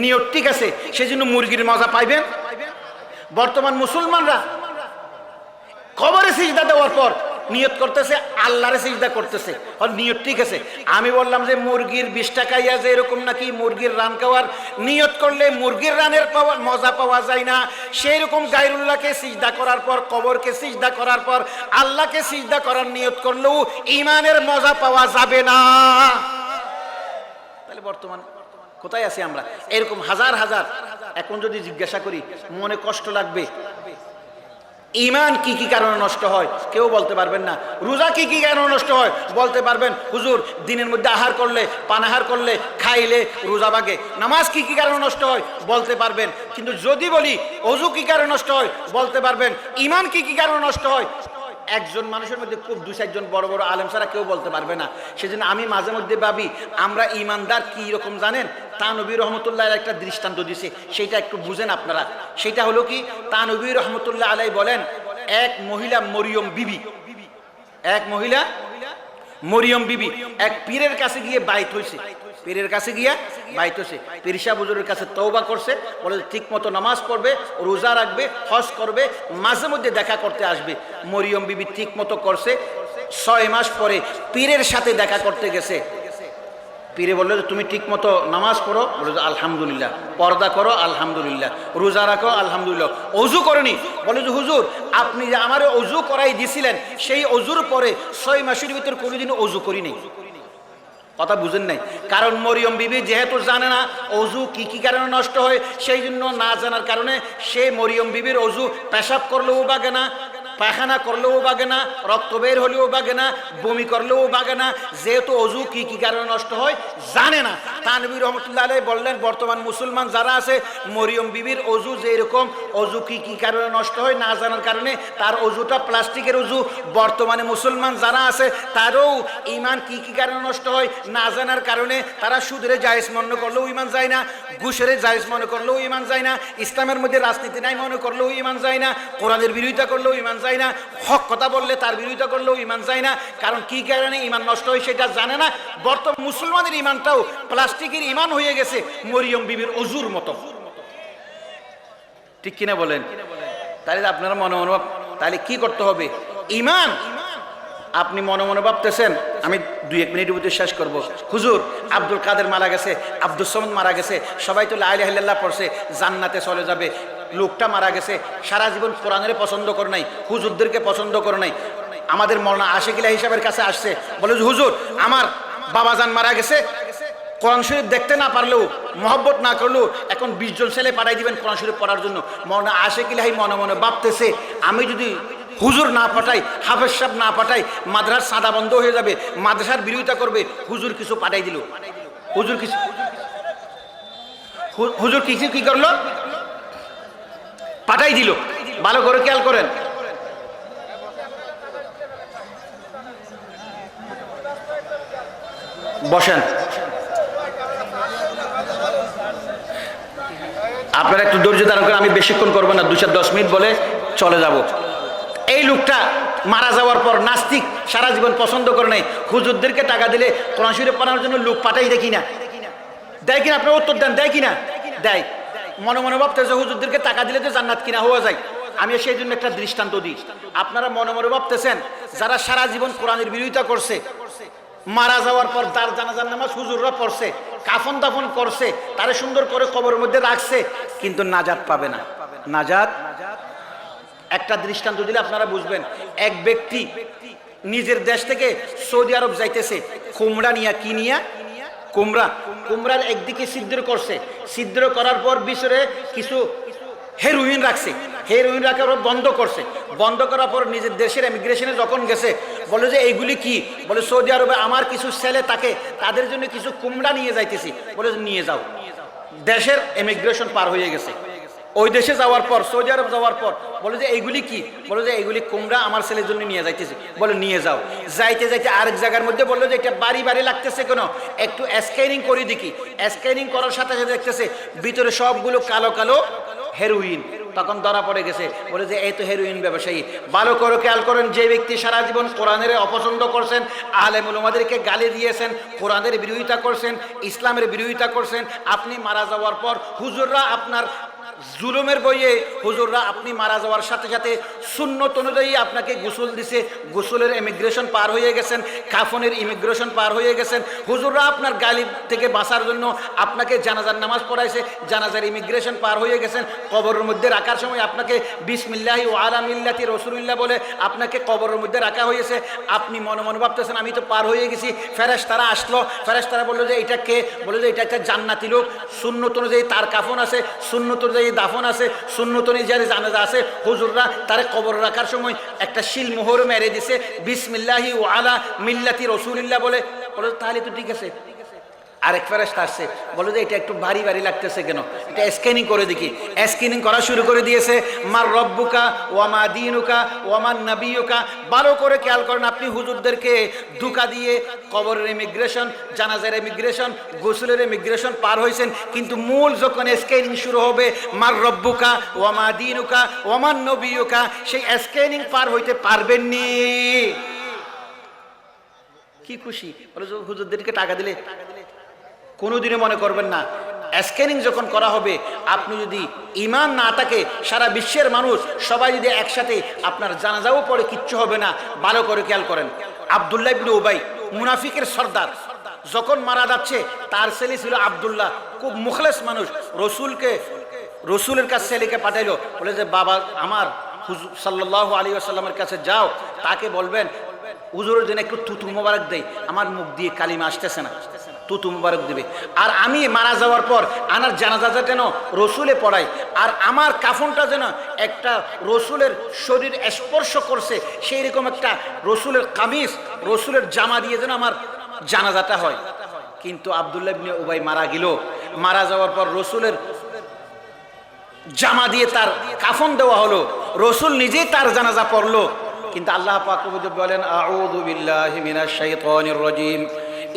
নিয়ত ঠিক আছে, সেজন্য মুরগির মজা পাইবেন। বর্তমান মুসলমানরা কবরে সিজদা দেওয়ার পর নিয়ত করতেছে আল্লাহরে সিজদা করতেছে, আর নিয়ত ঠিক আছে। আমি বললাম যে মুরগির 20টা খাইয়া যে এরকম নাকি মুরগির রান খাওয়ার নিয়ত করলে মুরগির রানের মজা পাওয়া যায় না, সেই রকম গায়রুল্লাহকে সিজদা করার পর, কবরকে সিজদা করার পর আল্লাহকে সিজদা করার নিয়ত করলেও ঈমানের মজা পাওয়া যাবে না। তাহলে বর্তমান কোথায় আছি আমরা? এরকম হাজার হাজার। এখন যদি জিজ্ঞাসা করি মনে কষ্ট লাগবে। ঈমান কি কি কারণে নষ্ট হয় কেউ বলতে পারবেন না। রোজা কি কি কারণে নষ্ট হয় বলতে পারবেন, হুজুর দিনের মধ্যে আহার করলে, পানাহার করলে, খাইলে রোজা ভাগে। নামাজ কি কি কারণে নষ্ট হয় বলতে পারবেন। কিন্তু যদি বলি ওযু কি কারণে নষ্ট হয় বলতে পারবেন। ঈমান কি কি কারণে নষ্ট হয় একজন মানুষের মধ্যে খুব 2-4 জন বড় বড় আলেম ছাড়া কেউ বলতে পারবে না। সেজন্য আমি মাঝে মধ্যে ভাবি আমরা ঈমানদার কি রকম জানেন? তানবী রহমতুল্লাহ একটা দৃষ্টান্ত দিছে, সেটা একটু বুঝেন আপনারা। সেটা হলো কি, তানবী রহমতুল্লাহ আলাই বলেন এক মহিলা মরিয়ম বিবি, এক মহিলা মরিয়ম বিবি এক পীরের কাছে গিয়ে বাইত হয়েছে। পীরের কাছে গিয়া বাইত হয়েছে। পীর সাহেব হুজুরের কাছে তওবা করছে, বলে ঠিক মতো নামাজ পড়বে, রোজা রাখবে, হজ করবে, মাঝে মধ্যে দেখা করতে আসবে। মরিয়ম বিবি ঠিক মতো করছে। 6 মাস পরে পীরের সাথে দেখা করতে গেছে। পীরে বললো যে তুমি ঠিক মতো নামাজ পড়ো, বলে যে আলহামদুলিল্লাহ। পর্দা করো, আলহামদুলিল্লাহ। রোজা রাখো, আলহামদুলিল্লাহ। অজু করনি, বলে যে হুজুর আপনি যে আমার অজু করাই দিয়েছিলেন, সেই অজুর পরে 6 মাসের ভিতর কোনোদিন অজু করি নেই। কথা বুঝেন নাই? কারণ মরিয়ম বিবি যেহেতু জানে না অজু কি কি কারণে নষ্ট হয়, সেই জন্য না জানার কারণে সে মরিয়ম বিবির অজু পেশাব করলেও বাগে না, পায়খানা করলেও বাগে না, রক্ত বের হলেও বাগে না, বমি করলেও বাগে না। যেহেতু অজু কি কি কারণে নষ্ট হয় জানে না, তানবী রহমতুল্লাহ আলাইহি বললেন বর্তমান মুসলমান যারা আছে মরিয়ম বিবির অজু যে এরকম, অজু কি কি কারণে নষ্ট হয় না জানার কারণে তার অজুটা প্লাস্টিকের অজু। বর্তমানে মুসলমান যারা আছে তারও ঈমান কি কি কারণে নষ্ট হয় না জানার কারণে তারা সুদের জায়েজ মনে করলেও ঈমান যায় না, ঘুষের জায়েজ মনে করলেও ঈমান যায় না, ইসলামের মধ্যে রাজনীতি নাই মনে করলেও ঈমান যায় না, কোরআনের বিরোধিতা করলেও ঈমান যায় না, হক কথা বললে তার বিরোধিতা করলেও ঈমান যায় না। কারণ কি কারণে ঈমান নষ্ট হয় সেটা জানে না। বর্তমান মুসলমানের ঈমানটাও প্লাস্টিকের ঈমান হয়ে গেছে মরিয়ম বিবির অজুর মতো। ঠিক কিনা বলেন? তাহলে আপনারা মনে মনে তাহলে কি করতে হবে? ঈমান আপনি মনে মনে ভাবতেছেন, আমি 2-1 মিনিটের ভিতরে শেষ করবো। হুজুর আব্দুল কাদের মারা গেছে, আব্দুল সামাদ মারা গেছে, সবাই তো লা ইলাহা ইল্লাল্লাহ পড়ছে, জান্নাতে চলে যাবে। লোকটা মারা গেছে, সারা জীবন কোরআনের পছন্দ করে নাই, হুজুরদেরকে পছন্দ করে নাই। আমাদের মৌলানা আশিকুল্লাহ হিসাবের কাছে আসছে, বলে হুজুর আমার বাবাজান মারা গেছে, কোরআন শরীফ দেখতে না পারলেও, মহব্বত না করলেও এখন 20 জন ছেলে পাঠাই দিবেন কোরআন শরীফ পড়ার জন্য। মনে আসে কি লাই মনে মনে ভাবতেছে, আমি যদি হুজুর না পাঠাই, হাফেজ সাহেব না পাঠাই, মাদ্রাসার সাদা বন্ধ হয়ে যাবে, মাদ্রাসার বিরোধিতা করবে। হুজুর কিছু পাঠাই দিল, হুজুর কিছু কি করলো, পাঠাই দিল। ভালো করে খেয়াল করেন। বসেন, আপনারা একটু ধৈর্য ধারণ করেন, আমি বেশিক্ষণ করবো না, 2-10 মিনিট বলে চলে যাব। এই লোকটা মারা যাওয়ার পর নাস্তিক, সারা জীবন পছন্দ করে নাই, হুজুরদেরকে টাকা দিলে কোরআন শরীফ পড়ানোর জন্য লোক পাঠাই দেখি না, দেয় কিনা? আপনার উত্তর দেন, দেয় কিনা? দেয়। মনে মনে ভাবতেছে হুজুরদেরকে টাকা দিলে তো জান্নাত কিনা হওয়া যায়। আমি সেই জন্য একটা দৃষ্টান্ত দিই। আপনারা মনে মনে ভাবতেছেন যারা সারা জীবন কোরআনের বিরোধিতা করছে, মারা যাওয়ার পর তার জানাজার নামাজ হুজুররা পড়ছে, কাফন দাফন করছে, তারে সুন্দর করে কবরের মধ্যে রাখছে, কিন্তু নাজাত পাবে না। নাজাত, একটা দৃষ্টান্ত দিলে আপনারা বুঝবেন। এক ব্যক্তি নিজের দেশ থেকে সৌদি আরব যাইতেছে, কুমড়া নিয়া, কি নিয়া? কুমড়ার একদিকে ছিদ্র করছে, ছিদ্র করার পর ভিতরে কিছু হেরোইন রাখছে, হেরোইন রাখার পর বন্ধ করছে, বন্ধ করার পর নিজের দেশের ইমিগ্রেশনে যখন গেছে, বলে যে এইগুলি কি? বলে সৌদি আরবে আমার কিছু ছেলে থাকে, তাদের জন্য কিছু কুমড়া নিয়ে যাইতেছি। বলে নিয়ে যাও। দেশের ইমিগ্রেশন পার হয়ে গেছে, ওই দেশে যাওয়ার পর, সৌদি আরব যাওয়ার পর বলে যে এইগুলি কি? বলে যে এইগুলি কুমড়া আমার ছেলের জন্য নিয়ে যাইতেছি। বলে নিয়ে যাও। যাইতে যাইতে আরেক জায়গার মধ্যে বললো যে এটা বাড়ি লাগতেছে কেন, একটু স্ক্যানিং করে দেখি। স্ক্যানিং করার সাথে সাথে দেখতেছে ভিতরে সবগুলো কালো কালো হেরোইন। তখন ধরা পড়ে গেছে, বলে যে এই তো হেরোইন ব্যবসায়ী। ভালো করে খেয়াল করেন, যে ব্যক্তি সারা জীবন কোরআনের অপছন্দ করছেন, আলেম উলামাদেরকে গালি দিয়েছেন, কোরআনের বিরোধিতা করছেন, ইসলামের বিরোধিতা করছেন, আপনি মারা যাওয়ার পর হুজুররা আপনার জুলুমের বইয়ে, হুজুররা আপনি মারা যাওয়ার সাথে সাথে সুন্নত অনুযায়ী আপনাকে গোসল দিছে, গোসলের ইমিগ্রেশন পার হয়ে গেছেন, কাফনের ইমিগ্রেশন পার হয়ে গেছেন, হুজুররা আপনার গালি থেকে বাঁচার জন্য আপনাকে জানাজার নামাজ পড়াইছে, জানাজার ইমিগ্রেশন পার হয়ে গেছেন, কবরের মধ্যে রাখার সময় আপনাকে বিসমিল্লাহি ওয়া আলা মিল্লাতি রাসূলিল্লাহ বলে আপনাকে কবরের মধ্যে রাখা হয়েছে। আপনি মনে মনে ভাবতেছেন আমি তো পার হয়ে গেছি। ফেরেশতারা আসলো, ফেরেশতারা বললো যে এটা কে? বলে যে এটা একটা জান্নাতি লোক, সুন্নত অনুযায়ী তার কাফন আছে, সুন্নত অনুযায়ী দাফন আছে, সুন্নত অনুযায়ী জানাজা আছে। হুজুররা তারে কবর রাখার সময় একটা শিল মোহর মেরে দিছে, বিসমিল্লাহি ওয়া আলা মিল্লাতি রাসূলিল্লাহ বলে। বলে তাহলে তো ঠিক আছে। আরেক ফেরেশতা আসছে, বলে যে এটা একটু ভারী লাগতেছে কেন, এটা স্ক্যানিং করে দেখি। স্ক্যানিং করা শুরু করে দিয়েছে। মার রব্বুকা ওয়া মা দীনুকা ওয়া মান নাবিয়ুকা। ভালো করে খেয়াল করেন, আপনি হুজুরদেরকে ধোঁকা দিয়ে কবরের ইমিগ্রেশন, জানাজার ইমিগ্রেশন, গোসলের ইমিগ্রেশন পার হয়েছেন, কিন্তু মূল যখন স্ক্যানিং শুরু হবে, মার রব্বুকা ওয়া মা দীনুকা ওয়া মান নাবিয়ুকা, সেই স্ক্যানিং পার হইতে পারবেননি। কি খুশি, বলে হুজুরদেরকে টাকা দিলে কোনোদিনও মনে করবেন না। স্ক্যানিং যখন করা হবে, আপনি যদি ঈমান না থাকে, সারা বিশ্বের মানুষ সবাই যদি একসাথে আপনার জানাজাও পড়ে, কিচ্ছু হবে না। ভালো করে খেয়াল করেন, আব্দুল্লাহ ইবনে উবাই, মুনাফিকের সর্দার, যখন মারা যাচ্ছে, তার ছেলে ছিল আব্দুল্লাহ, খুব মুখলেস মানুষ। রসুলের কাছে ছেলেকে পাঠাইলো, বলে যে বাবা আমার হুজুর সাল্লাল্লাহু আলাইহি ওয়াসাল্লামের কাছে যাও, তাকে বলবেন হুজুরের জন্য একটু তুতু মোবারক দেয়, আমার মুখ দিয়ে কালিমা আসতেছে না, তুতু মুবারক দিবে। আর আমি মারা যাওয়ার পর আমার জানাজা যেন রসুলে পড়াই, আর আমার কাফনটা যেন একটা রসুলের শরীর স্পর্শ করছে সেই রকম একটা রসুলের কামিজ, রসুলের জামা দিয়ে যেন আমার জানাজাটা হয়। কিন্তু আব্দুল্লাহ ইবনে উবাই মারা গেল। মারা যাওয়ার পর রসুলের জামা দিয়ে তার কাফন দেওয়া হলো, রসুল নিজেই তার জানাজা পড়লো। কিন্তু আল্লাহ পাক বলেন, আউযু বিল্লাহি মিনাশ শাইতানির রাজীম,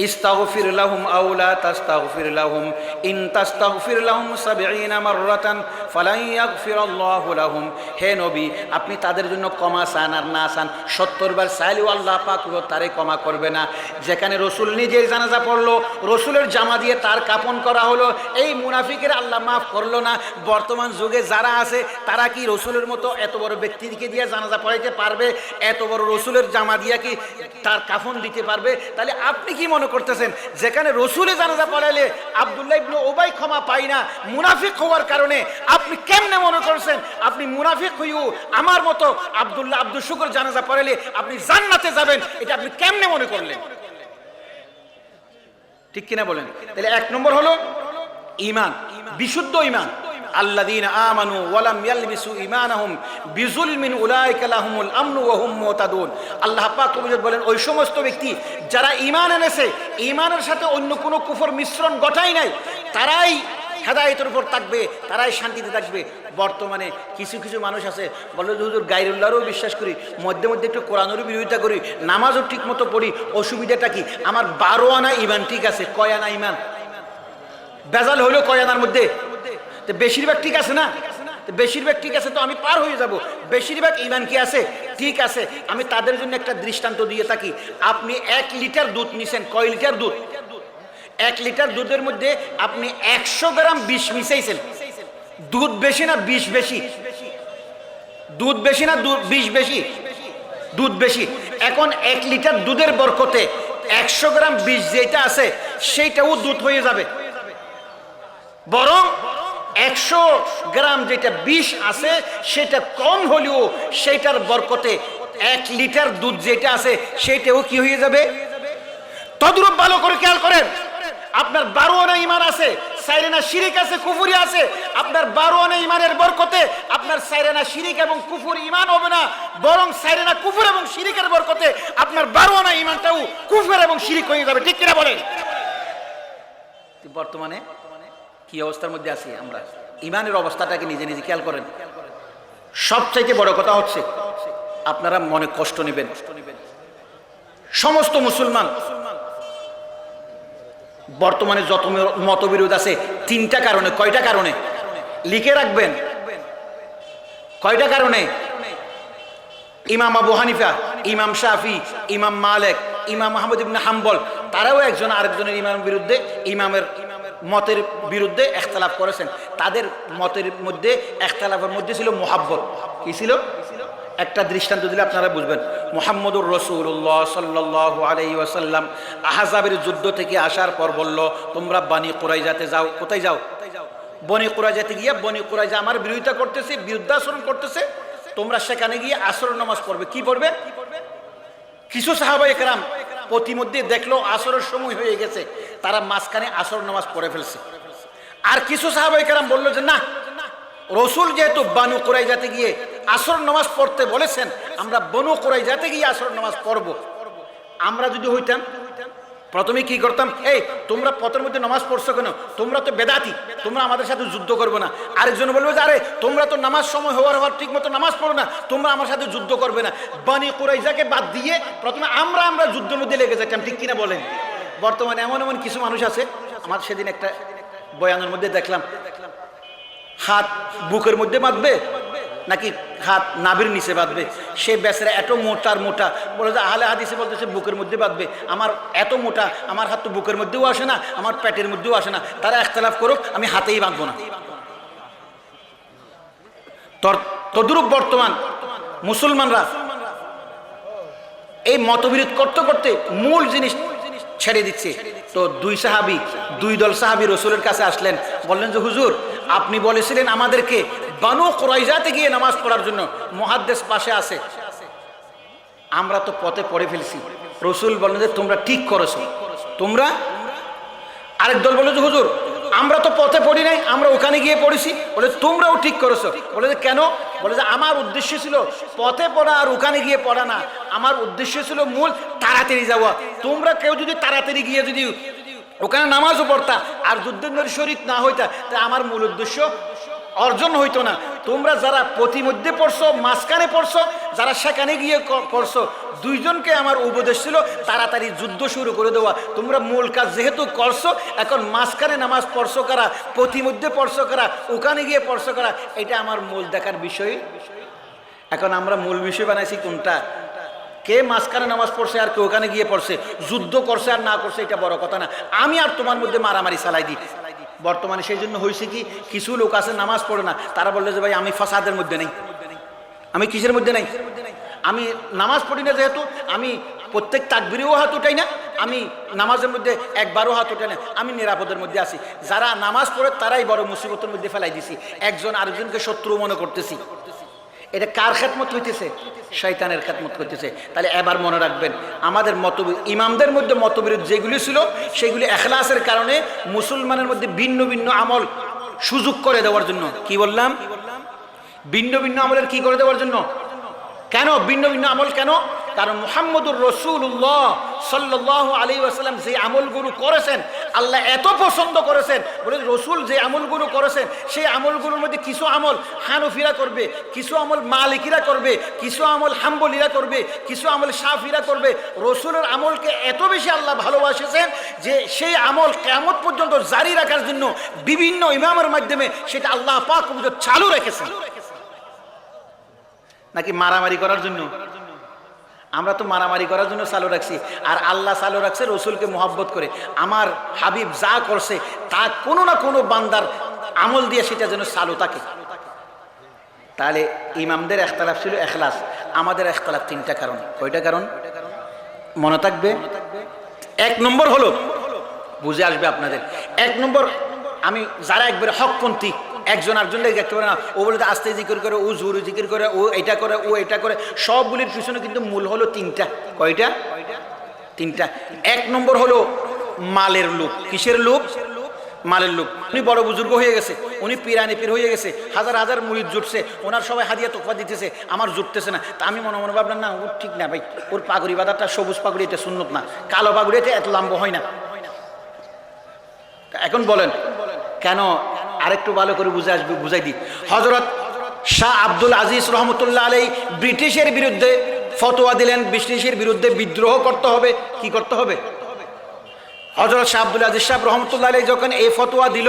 ইস্তাগফির লাহুম আও লা তাস্তাগফির লাহুম ইন তাস্তাগফির লাহুম ৭০ মাররাতান ফালান ইয়াগফিরাল্লাহু লাহুম। হে নবী, আপনি তাদের জন্য ক্ষমা চান আর না চান ৭০ বার চাইলেও আল্লাহ পাক তারে ক্ষমা করবে না। যেখানে রসুল নিজেই জানাজা পড়লো, রসুলের জামা দিয়ে তার কাফন করা হলো, এই মুনাফিকের আল্লাহ মাফ করলো না। বর্তমান যুগে যারা আছে, তারা কি রসুলের মতো এত বড় ব্যক্তিকে দিয়ে জানাজা পড়াইতে পারবে? এত বড় রসুলের জামা দিয়া কি তার কাফন দিতে পারবে? তাহলে আপনি কি মনে করতেছেন, যেখানে রসুলে জানাজা পড়াইলে আব্দুল্লাহ ইবনে উবাই ক্ষমা পাই না মুনাফিক হওয়ার কারণে, আপনি কেমনে মনে করছেন আপনি মুনাফিক হইও আমার মতো আব্দুল শুকর জানাজা পড়াইলে আপনি জান্নাতে যাবেন? এটা আপনি কেমনে মনে করলেন? ঠিক কিনা বলেন? তাহলে এক নম্বর হলো ঈমান, বিশুদ্ধ ঈমান। আল্লাযীনা আমানু ওয়া লাম ইয়ালবিসু ঈমানাহুম বিযুলমিন উলাইকা লাহুমুল আমনু ওয়া হুম মুহতাদুন। আল্লাহ পাক বলেন ওই সমস্ত ব্যক্তি যারা ঈমান এনেছে, ঈমানের সাথে অন্য কোনো কুফর মিশ্রণ ঘটায় নাই, তারাই হেদায়েতের উপর থাকবে, তারাই শান্তিতে থাকবে। বর্তমানে কিছু কিছু মানুষ আছে বলে যে হুজুর গায়রুল্লাহরও বিশ্বাস করি, মধ্যে মধ্যে একটু কোরআনেরও বিরোধিতা করি, নামাজও ঠিক মতো পড়ি, অসুবিধাটা কি? আমার 12 আনা ঈমান ঠিক আছে, কয় আনা ঈমান? বেজাল হইলো কয় আনার মধ্যে? তো বেশিরভাগ ঠিক আছে না? তো বেশিরভাগ ঠিক আছে তো আমি পার হয়ে যাব। বেশিরভাগ ঈমান কি আছে? ঠিক আছে। আমি তাদের জন্য একটা দৃষ্টান্ত দিয়ে থাকি। আপনি 1 লিটার দুধ নিছেন, কয় লিটার দুধ? 1 লিটার দুধের মধ্যে আপনি 100 গ্রাম বিষ মিশাইছেন। দুধ বেশি না বিষ বেশি? দুধ বেশি না বিষ বেশি? দুধ বেশি। এখন 1 লিটার দুধের বরকতে 100 গ্রাম বিষ যেটা আছে সেইটাও দুধ হয়ে যাবে, বরং 100 গ্রাম যেটা বিষ আছে সেটা কম হলেও সেটার বরকতে 1 লিটার দুধ যেটা আছে সেটাও কি হয়ে যাবে? তদ্রূপ ভালো করে খেয়াল করেন। আপনার 12 আনা ঈমান আছে, 4 আনা শিরিক আছে, কুফরি আছে। আপনার 12 আনা ঈমানের বরকতে আপনার 4 আনা শিরিক এবং কুফর ঈমান হবে না, বরং 4 আনা কুফর এবং শিরিকের বরকতে আপনার 12 আনা ঈমানটাও কুফর এবং শিরিক হয়ে যাবে। ঠিক কিনা বলেন? বর্তমানে কি অবস্থার মধ্যে আছি আমরা? ঈমানের অবস্থাটাকে নিজে নিজে খেয়াল করেন। সবচাইতে বড় কথা হচ্ছে, আপনারা মনে কষ্ট নেবেন, সমস্ত মুসলমান বর্তমানে যত মতবিরোধ আছে 3টা কারণে। কয়টা কারণে? লিখে রাখবেন। কয়টা কারণে? ইমাম আবু হানিফা, ইমাম শাফি, ইমাম মালিক, ইমাম আহমদ ইবনে হাম্বল, তারাও একজন আরেকজনের ইমামের বিরুদ্ধে, ইমামের মতের বিরুদ্ধে ইখতিলাফ করেছেন। তাদের মতের মধ্যে ইখতিলাফের মধ্যে ছিল মুহাব্বত। কি ছিল? একটা দৃষ্টান্ত দিলে আপনারা বুঝবেন। মুহাম্মদুর রাসূলুল্লাহ সাল্লাল্লাহু আলাইহি ওয়াসাল্লাম আহজাবের যুদ্ধ থেকে আসার পর বলল, তোমরা বনি কুরাইজাতে যাও। কোথায় যাও? বনি কুরাইজাতে গিয়ে, বনি কুরাইজা আমার বিরোধিতা করতেছে, বিরুদ্ধাচরণ করতেছে, তোমরা সেখানে গিয়ে আসর নামাজ পড়বে। কি পড়বে? কিছু সাহাবায়ে কেরাম প্রতিমধ্যে দেখলো আসরের সময় হয়ে গেছে, তারা মাঝখানে আসর নামাজ পড়ে ফেলছে। আর কিছু সাহাবায়ে কেরাম বললো যে না, রসুল যেহেতু বানু কুরাইজাতে গিয়ে আসর নামাজ পড়তে বলেছেন, আমরা বনু কুরাইজাতে গিয়ে আসর নামাজ পড়বো। আমরা যদি হইতাম প্রথমে কি করতাম? এই তোমরা পথের মধ্যে নামাজ পড়ছো কেন? তোমরা তো বেদাতি, তোমরা আমাদের সাথে যুদ্ধ করবে না। আরেকজন বলবে যে আরে তোমরা তো নামাজ সময় হওয়ার ঠিক মতো নামাজ পড়ো না, তোমরা আমার সাথে যুদ্ধ করবে না। বানি কুরাইজাকে বাদ দিয়ে প্রথমে আমরা যুদ্ধের মধ্যে লেগে যেতাম। ঠিক কিনা বলেন? বর্তমানে এমন এমন কিছু মানুষ আছে, আমার সেদিন একটা বয়ানের মধ্যে দেখলাম, হাত বুকের মধ্যে বাঁধবে নাকি হাত নাভির নিচে বাঁধবে। সে বেচারা এত মোটার মোটা, বলে যে আহলে হাদিসে বলতেছে বুকের মধ্যে বাঁধবে। আমার এত মোটা, আমার হাত তো বুকের মধ্যেও আসে না, আমার পেটের মধ্যেও আসে না। তারা ইখতিলাফ করুক, আমি হাতেই বাঁধবো না। তদ্রূপ বর্তমান মুসলমানরা এই মতবিরোধ করতে করতে মূল জিনিস ছেড়ে দিচ্ছে। তো দুই দল সাহাবী রসুলের কাছে আসলেন, বললেন যে হুজুর, আপনি বলেছিলেন আমাদেরকে বানু কুরাইজাতে গিয়ে নামাজ পড়ার জন্য, মুহাদ্দিস পাশে আছে, আমরা তো পথে পড়ে ফেলছি। রসুল বললেন যে তোমরা ঠিক করেছো। তোমরা, আরেক দল বলে যে হুজুর, আমরা তো পথে পড়ি নাই, আমরা ওখানে গিয়ে পড়েছি। বলে তোমরাও ঠিক করেছো। বলে যে কেন? বলে যে আমার উদ্দেশ্য ছিল পথে পড়া আর ওখানে গিয়ে পড়া না, আমার উদ্দেশ্য ছিল মূল তাড়াতাড়ি যাওয়া। তোমরা কেউ যদি তাড়াতাড়ি গিয়ে যদি ওখানে নামাজও পড়তা আর যুদ্ধের শরীক না হইতা, তা আমার মূল উদ্দেশ্য অর্জন হইতো না। তোমরা যারা প্রতিমধ্যে পড়ছো, মাঝখানে পড়ছো, যারা সেখানে গিয়ে পড়ছো, দুইজনকে আমার উপদেশ ছিল তাড়াতাড়ি যুদ্ধ শুরু করে দেওয়া। তোমরা মূল কাজ যেহেতু করছো, এখন মাঝখানে নামাজ পড়ছো কারা, প্রতিমধ্যে পড়ছো কারা, ওখানে গিয়ে পড়ছো কারা, এটা আমার মূল দেখার বিষয়। এখন আমরা মূল বিষয় বানাইছি কোনটা? কে মাঝখানে নামাজ পড়ছে আর কে ওখানে গিয়ে পড়ছে, যুদ্ধ করছে আর না করছে, এটা বড় কথা না। আমি আর তোমার মধ্যে মারামারি চালাই দিই। বর্তমানে সেই জন্য হয়েছে কি, কিছু লোক আছে নামাজ পড়ে না, তারা বললে যে ভাই আমি ফাসাদের মধ্যে নেই। আমি কিসের মধ্যে নেই? আমি নামাজ পড়ি না, যেহেতু আমি প্রত্যেক তাকবীরেও হাত উঠাই না, আমি নামাজের মধ্যে একবারও হাত উঠাই না, আমি নিরাপদের মধ্যে আছি। যারা নামাজ পড়ে তারাই বড় মুসিবতের মধ্যে ফেলাই দিছি, একজন আরেকজনকে শত্রু মনে করতেছি। এটা কার খেদমত হইতেছে? শয়তানের খেদমত করতেছে। তাহলে এবার মনে রাখবেন, আমাদের ইমামদের মধ্যে মতবিরোধ যেগুলি ছিল সেগুলি এখলাসের কারণে মুসলমানের মধ্যে ভিন্ন ভিন্ন আমল সুযোগ করে দেওয়ার জন্য। কি বললাম? ভিন্ন ভিন্ন আমলের কি করে দেওয়ার জন্য। কেন ভিন্ন ভিন্ন আমল? কেন? কারণ মুহাম্মদুর রাসূলুল্লাহ সাল্লাল্লাহু আলাইহি ওয়াসাল্লাম যে আমলগুলো করেছেন আল্লাহ এত পছন্দ করেছেন, বলে রসুল যে আমলগুলো করেছেন সেই আমলগুলোর মধ্যে কিছু আমল হানফিরা করবে, কিছু আমল মালিকিরা করবে, কিছু আমল হাম্বলিরা করবে, কিছু আমল শাফিরা করবে। রসুলের আমলকে এত বেশি আল্লাহ ভালোবাসেছেন যে সেই আমল কিয়ামত পর্যন্ত জারি রাখার জন্য বিভিন্ন ইমামের মাধ্যমে সেটা আল্লাহ পাক চালু রেখেছেন। নাকি মারামারি করার জন্য? আমরা তো মারামারি করার জন্য চালু রাখছি, আর আল্লাহ চালু রাখছে রসুলকে মোহাব্বত করে। আমার হাবিব যা করছে তা কোনো না কোনো বান্দার আমল দিয়ে সেটা যেন চালু থাকে। তাহলে ইমামদের ইখতিলাফ ছিল ইখলাস, আমাদের ইখতিলাফ তিনটা কারণ। কয়টা কারণ মনে থাকবে? এক নম্বর হলো, বুঝে আসবে আপনাদের। এক নম্বর, আমি যারা একবারে হকপন্থী, একজন আরেকজন দেখতে পারে না, ও বলে আস্তে জিকির করে, ও জোরে জিকির করে, ও এটা করে, ও এটা করে, সবগুলির পিছনে কিন্তু মূল হলো তিনটা। কয়টা? তিনটা। এক নম্বর হলো মালের লোভ। কিসের লোভ? মালের লোভ। উনি বড় বুজুর্গ হয়ে গেছে, উনি পিরানি পীর হয়ে গেছে, হাজার হাজার মুরিদ জুটছে, ওনার সবাই হাদিয়া তোফা দিতেছে, আমার জুটতেছে না। তা আমি মনে মনে ভাবলাম, না ওর ঠিক না ভাই, ওর পাগড়ি বাঁধাটা সবুজ পাগড়ি, এটা সুন্নত না, কালো পাগড়ি এটা এত লম্বা হয় না। এখন বলেন কেন? আরেকটু ভালো করে বুঝে আসবে, বুঝাই দিই। হযরত শাহ আব্দুল আজিজ রহমতুল্লাহ আলাইহি ব্রিটিশের বিরুদ্ধে ফতোয়া দিলেন, ব্রিটিশের বিরুদ্ধে বিদ্রোহ করতে হবে। কি করতে হবে? হযরত শাহ আব্দুল আজিজ সাহেব রহমতুল্লাহ আলাইহি যখন এই ফতোয়া দিল,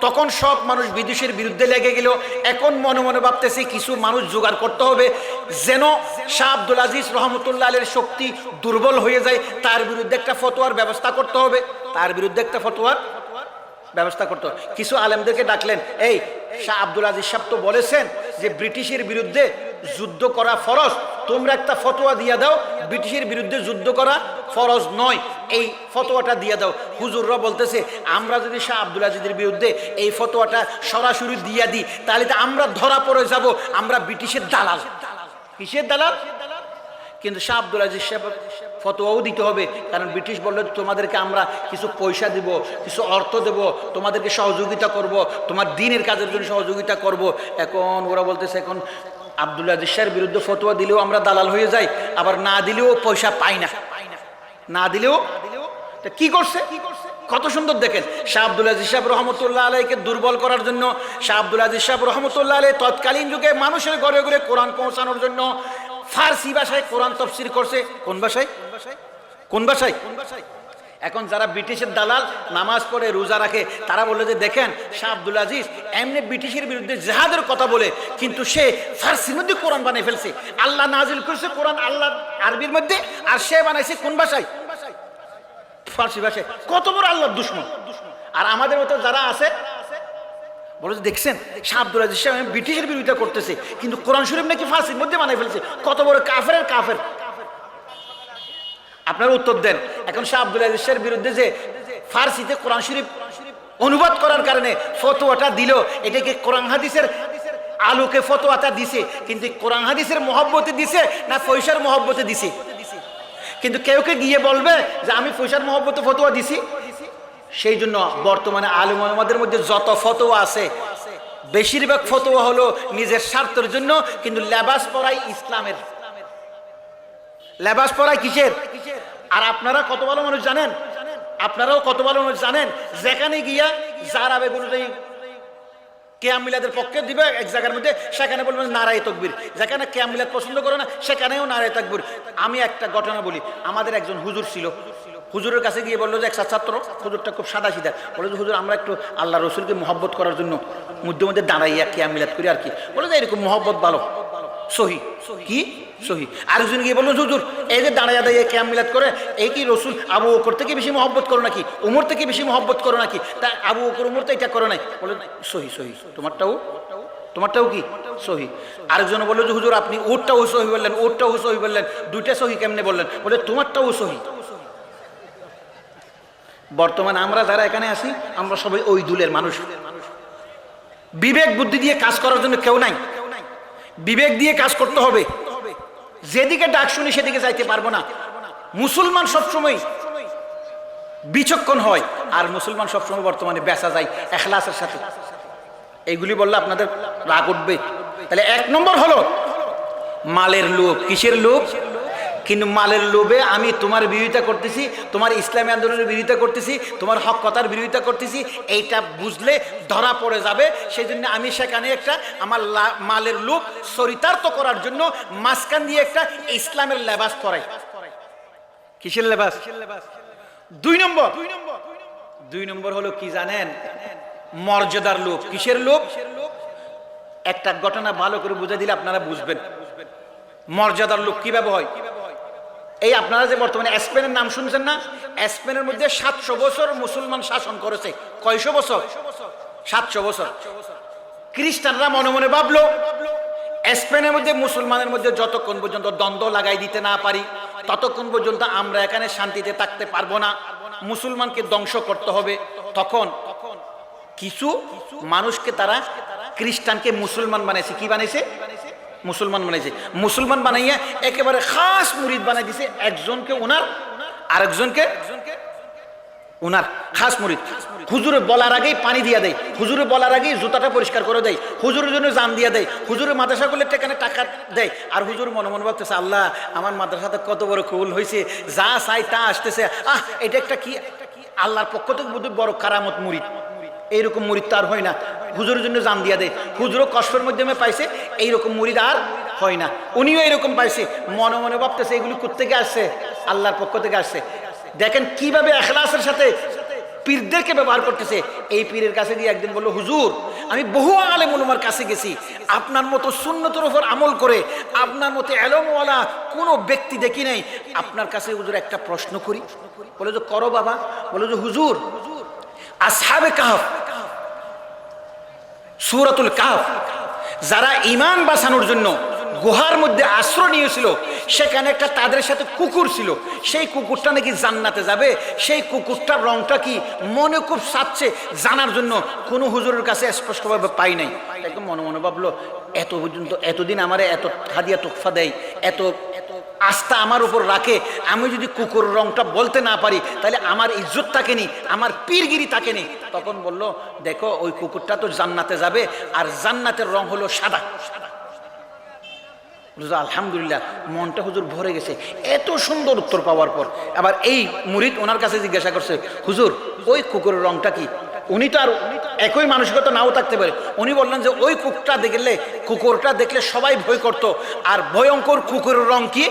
তখন সব মানুষ বিদেশের বিরুদ্ধে লেগে গেল। এখন মনে মনে ভাবতেছে কিছু মানুষ জোগাড় করতে হবে যেন শাহ আব্দুল আজিজ রহমতুল্লাহ আলাইহির শক্তি দুর্বল হয়ে যায়, তার বিরুদ্ধে একটা ফতোয়ার ব্যবস্থা করতে হবে। তার বিরুদ্ধে একটা ফতোয়ার ব্যবস্থা করতে হবে। কিছু আলেমদেরকে ডাকলেন, এই শাহ আব্দুল আজিজ সাহেব তো বলেছেন যে ব্রিটিশের বিরুদ্ধে যুদ্ধ করা ফরজ, তোমরা একটা ফতোয়া দিয়ে দাও, ব্রিটিশের বিরুদ্ধে যুদ্ধ করা ফরজ নয়, এই ফতোয়াটা দিয়ে দাও। হুজুররা বলতেছে, আমরা যদি শাহ আব্দুল আজিজের বিরুদ্ধে এই ফতোয়াটা সরাসরি দিয়ে দিই তাহলে তো আমরা ধরা পড়ে যাব, আমরা ব্রিটিশের দালাল। কিসের দালাল? কিন্তু শাহ আব্দুল আজিজ সাহেব ফতোয়াও দিতে হবে, কারণ ব্রিটিশ বললো তোমাদেরকে আমরা কিছু পয়সা দিব, কিছু অর্থ দেব, তোমাদেরকে সহযোগিতা করব, তোমার দিনের কাজের জন্য সহযোগিতা করব। এখন ওরা বলতেছে, এখন আব্দুল আজিজ সাহেবের বিরুদ্ধে ফতোয়া দিলেও আমরা দালাল হয়ে যাই, আবার না দিলেও পয়সা পাই না, না দিলেও। কি করছে? কত সুন্দর দেখেন। শাহ আব্দুল আজিজ সাহেব রহমতুল্লাহ আলাইকে দুর্বল করার জন্য শাহ আব্দুল আজিজ সাহেব রহমতুল্লাহ আলাই তৎকালীন যুগে মানুষের ঘরে ঘরে কোরআন পৌঁছানোর জন্য ফার্সি ভাষায় কোরআন তাফসীর করছে। কোন ভাষায়? কোন ভাষায়? এখন যারা ব্রিটিশের দালাল, নামাজ পড়ে রোজা রাখে, তারা বলে যে দেখেন শাহ আব্দুল আজিজ এমনি ব্রিটিশের বিরুদ্ধে জিহাদের কথা বলে, কিন্তু সে ফার্সির মধ্যে কোরআন বানিয়ে ফেলছে। আল্লাহ নাজিল করেছে কোরআন আল্লাহ আরবির মধ্যে, আর সে বানাইছে কোন ভাষায়? ফার্সি ভাষায়। কত বড় আল্লাহর দুশমন। আর আমাদের মতো যারা আছে বলে যে দেখছেন শাহ আব্দুল আজিজ সাহেব ব্রিটিশের বিরোধিতা করতেছে, কিন্তু কোরআন শরীফ নাকি ফার্সির মধ্যে বানাই ফেলছে। কত বড় কাফের কাফের। আপনারা উত্তর দেন। এখন শাহ আব্দুল আজিজ সাহেবের বিরুদ্ধে যে ফার্সিতে কোরআন শরীফ অনুবাদ করার কারণে ফতোয়াটা দিল, এটাকে কোরআন হাদিসের আলোকে ফতোয়াটা দিছে, কিন্তু কোরআন হাদিসের মহব্বতে দিছে না পয়সার মহব্বতে দিছে? কিন্তু কেউ কে গিয়ে বলবে যে আমি পয়সার মহব্বতে ফতোয়া দিছি। সেই জন্য বর্তমানে আলেম ওলামাদের মধ্যে যত ফতোয়া আছে বেশিরভাগ ফতোয়া হলো নিজের স্বার্থের জন্য, কিন্তু লেবাস পরাই ইসলামের। লেবাস পরাই কিসের? আর আপনারা কত ভালো মানুষ জানেন, আপনারাও কত ভালো মানুষ জানেন, যেখানে গিয়া যারা বেগুনটাই কিয়াম মিলাদের পক্ষে দিবে এক জায়গার মধ্যে, সেখানে বলবেন নারায়ে তাকবীর। যেখানে কিয়াম মিলাদ পছন্দ করে না সেখানেও নারায়ে তাকবীর। আমি একটা ঘটনা বলি, আমাদের একজন হুজুর ছিল, হুজুরের কাছে গিয়ে বললো যে এক ছাত্র, হুজুরটা খুব সাদা সিধা, বলে যে হুজুর আমরা একটু আল্লাহ রসুলকে মহব্বত করার জন্য মধ্যে মধ্যে দাঁড়াইয়া কিয়াম মিলাদ করি আর কি। বলে যে এরকম মহব্বত ভালো, সহি। কি সহি? আরেকজন গিয়ে বললো হুজুর এই যে দাঁড়াইয়া দাঁড়িয়ে কিয়াম মিলাদ করে, এই কি রসুল আবু বকর থেকে বেশি মহব্বত করো নাকি, উমর থেকে বেশি মহব্বত করো নাকি? তা আবু বকর উমর তো এটা করো নাই। বলে সহি সহি, তোমারটাও কি সহি? আরেকজন বললো যে হুজুর আপনি ওরটাও সহি বললেন, ওরটাও সহি বললেন, দুইটা সহি কেমনে বললেন? বলে তোমারটাও সহি। বর্তমানে আমরা যারা এখানে আছি আমরা সবাই ওই দুলের মানুষ। বিবেক বুদ্ধি দিয়ে কাজ করার জন্য কেউ নাই। বিবেক দিয়ে কাজ করতে হবে। যেদিকে ডাক শুনি সেদিকে যাইতে পারবো না। মুসলমান সবসময় বিচক্ষণ হয়, আর মুসলমান সবসময় বর্তমানে বেচা যায় ইখলাসের সাথে। এইগুলি বললে আপনাদের রাগ উঠবে। তাহলে 1 নম্বর হলো মালের লোভ। কিসের লোভ? কিন্তু মালের লোভে আমি তোমার বিরোধিতা করতেছি, তোমার ইসলামী আন্দোলনের বিরোধিতা করতেছি, তোমার হক কথার বিরোধিতা করতেছি, এইটা বুঝলে ধরা পড়ে যাবে। সেই জন্য আমি সেখানে একটা আমার মালের লোভ চরিতার্থ করার জন্য মাঝখান দিয়ে একটা ইসলামের লেবাস পরাই। কিসের লেবাস? 2 নম্বর হলো কি জানেন? মর্যাদার লোভ। কিসের লোভ? একটা ঘটনা ভালো করে বুঝে দিলে আপনারা বুঝবেন মর্যাদার লোভ কিভাবে হয়। এই আপনারা যে বর্তমানে স্পেনের নাম শুনছেন না, স্পেনের মধ্যে 700 বছর মুসলমান শাসন করেছে। কয়শো বছর? 700 বছর। খ্রিস্টানরা মনে মনে ভাবলো স্পেনের মধ্যে মুসলমানের মধ্যে যতক্ষণ পর্যন্ত দ্বন্দ্ব লাগাই দিতে না পারি ততক্ষণ পর্যন্ত আমরা এখানে শান্তিতে থাকতে পারবো না, মুসলমানকে ধ্বংস করতে হবে। তখন কিছু মানুষকে তারা খ্রিস্টানকে মুসলমান বানাইছে। কি বানাইছে? মুসলমান বানাইছে। মুসলমান বানাইয়া একেবারে খাস মুরিদ বানাই দিছে। একজনকে ওনার, আরেকজনকে ওনার খাস মুরিদ। হুজুরে বলার আগেই পানি দিয়া দেয়, হুজুরে বলার আগেই জুতাটা পরিষ্কার করে দেয়, হুজুরের জন্য জান দিয়া দেয়, হুজুরের মাদ্রাসা করলে এখানে টাকা দেয়। আর হুজুর মনে মনে ভাবতেছে আল্লাহ আমার মাদ্রাসাতে কত বড় কবুল হয়েছে, যা চাই তা আসতেছে। এটা একটা কি আল্লাহর পক্ষ থেকে বোধহয় বড় কারামত মুরিদ। এইরকম মুরিদ তো আর হয় না। হুজুরের জন্য জান দিয়া দেয়, হুজুরও কষ্টের মাধ্যমে পাইছে, এইরকম মুরিদ আর হয় না। উনিও এরকম পাইছে, মনে মনে ভাবতেছে এগুলি কোত্থেকে আসছে? আল্লাহর পক্ষ থেকে আসছে। দেখেন কিভাবে ইখলাসের সাথে পীরদেরকে ব্যবহার করতেছে। এই পীরের কাছে গিয়ে একদিন বললো হুজুর আমি বহু আলেম ওলামার কাছে গেছি, আপনার মতো সুন্নতের উপর আমল করে আপনার মতো এলমওয়ালা কোনো ব্যক্তি দেখি নাই, আপনার কাছে হুজুর একটা প্রশ্ন করি। বলে যে করো বাবা। বলে যে হুজুর আসহাবে কাহফ, সূরাতুল কাহফ, যারা ঈমান বাঁচানোর জন্য গুহার মধ্যে আশ্রয় নিয়েছিল, সেখানে একটা তাদের সাথে কুকুর ছিল। সেই কুকুরটা নাকি জান্নাতে যাবে। সেই কুকুরটার রংটা কি মনে খুব চাচ্ছে জানার জন্য, কোনো হুজুরের কাছে স্পষ্টভাবে পাই নাই। একদম মনে মনে ভাবলো এত পর্যন্ত এতদিন আমারে এত হাদিয়া তোফা দেয়, এত আস্থা আমার উপর রাখে, আমি যদি কুকুর রংটা বলতে না পারি তাহলে আমার ইজ্জত থাকেনি, আমার পীরগিরি থাকেনি। তখন বলল দেখো ওই কুকুরটা তো জান্নাতে যাবে, আর জান্নাতের রং হলো সাদা। আলহামদুলিল্লাহ, মনটা হুজুর ভরে গেছে এত সুন্দর উত্তর পাওয়ার পর। আবার এই মুরিদ ওনার কাছে জিজ্ঞাসা করছে হুজুর ওই কুকুরের রংটা কি? উনি তো আর একই মানসিকতা নাও থাকতে পারে। উনি বললেন যে ওই কুকুরটা দেখলে সবাই ভয় করত, আর ভয়ঙ্কর কুকুরের রং কি?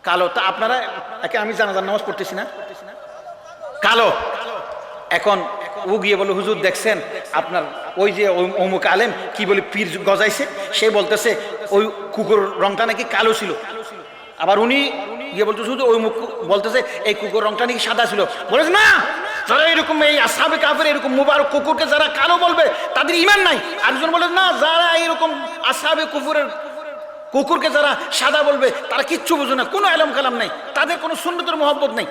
কালো। তা আপনারা একে আমি জানাজার নামাজ পড়তেছি না, কালো। এখন ও গিয়ে বলে হুজুর দেখছেন আপনার ওই যে অমুক আলেম কি বলে পীর গজাইছে, সে বলতেছে ওই কুকুর রংটা নাকি কালো ছিল। আবার উনি গিয়ে বলতেছে হুজুর ওই মুখ বলতেছে এই কুকুর রংটা নাকি সাদা ছিল। বলেছে না, যারা এরকম এই আসহাবে কাফের এরকম মুবারক কুকুরকে যারা কালো বলবে তাদের ঈমান নাই। আরেকজন বলে না, যারা এরকম আসহাবে কুকুরকে যারা সাদা বলবে তারা কিচ্ছু বুঝে না, কোনো এলম কালাম নাই, তাদের কোনো সুন্নতের মহব্বত নাই।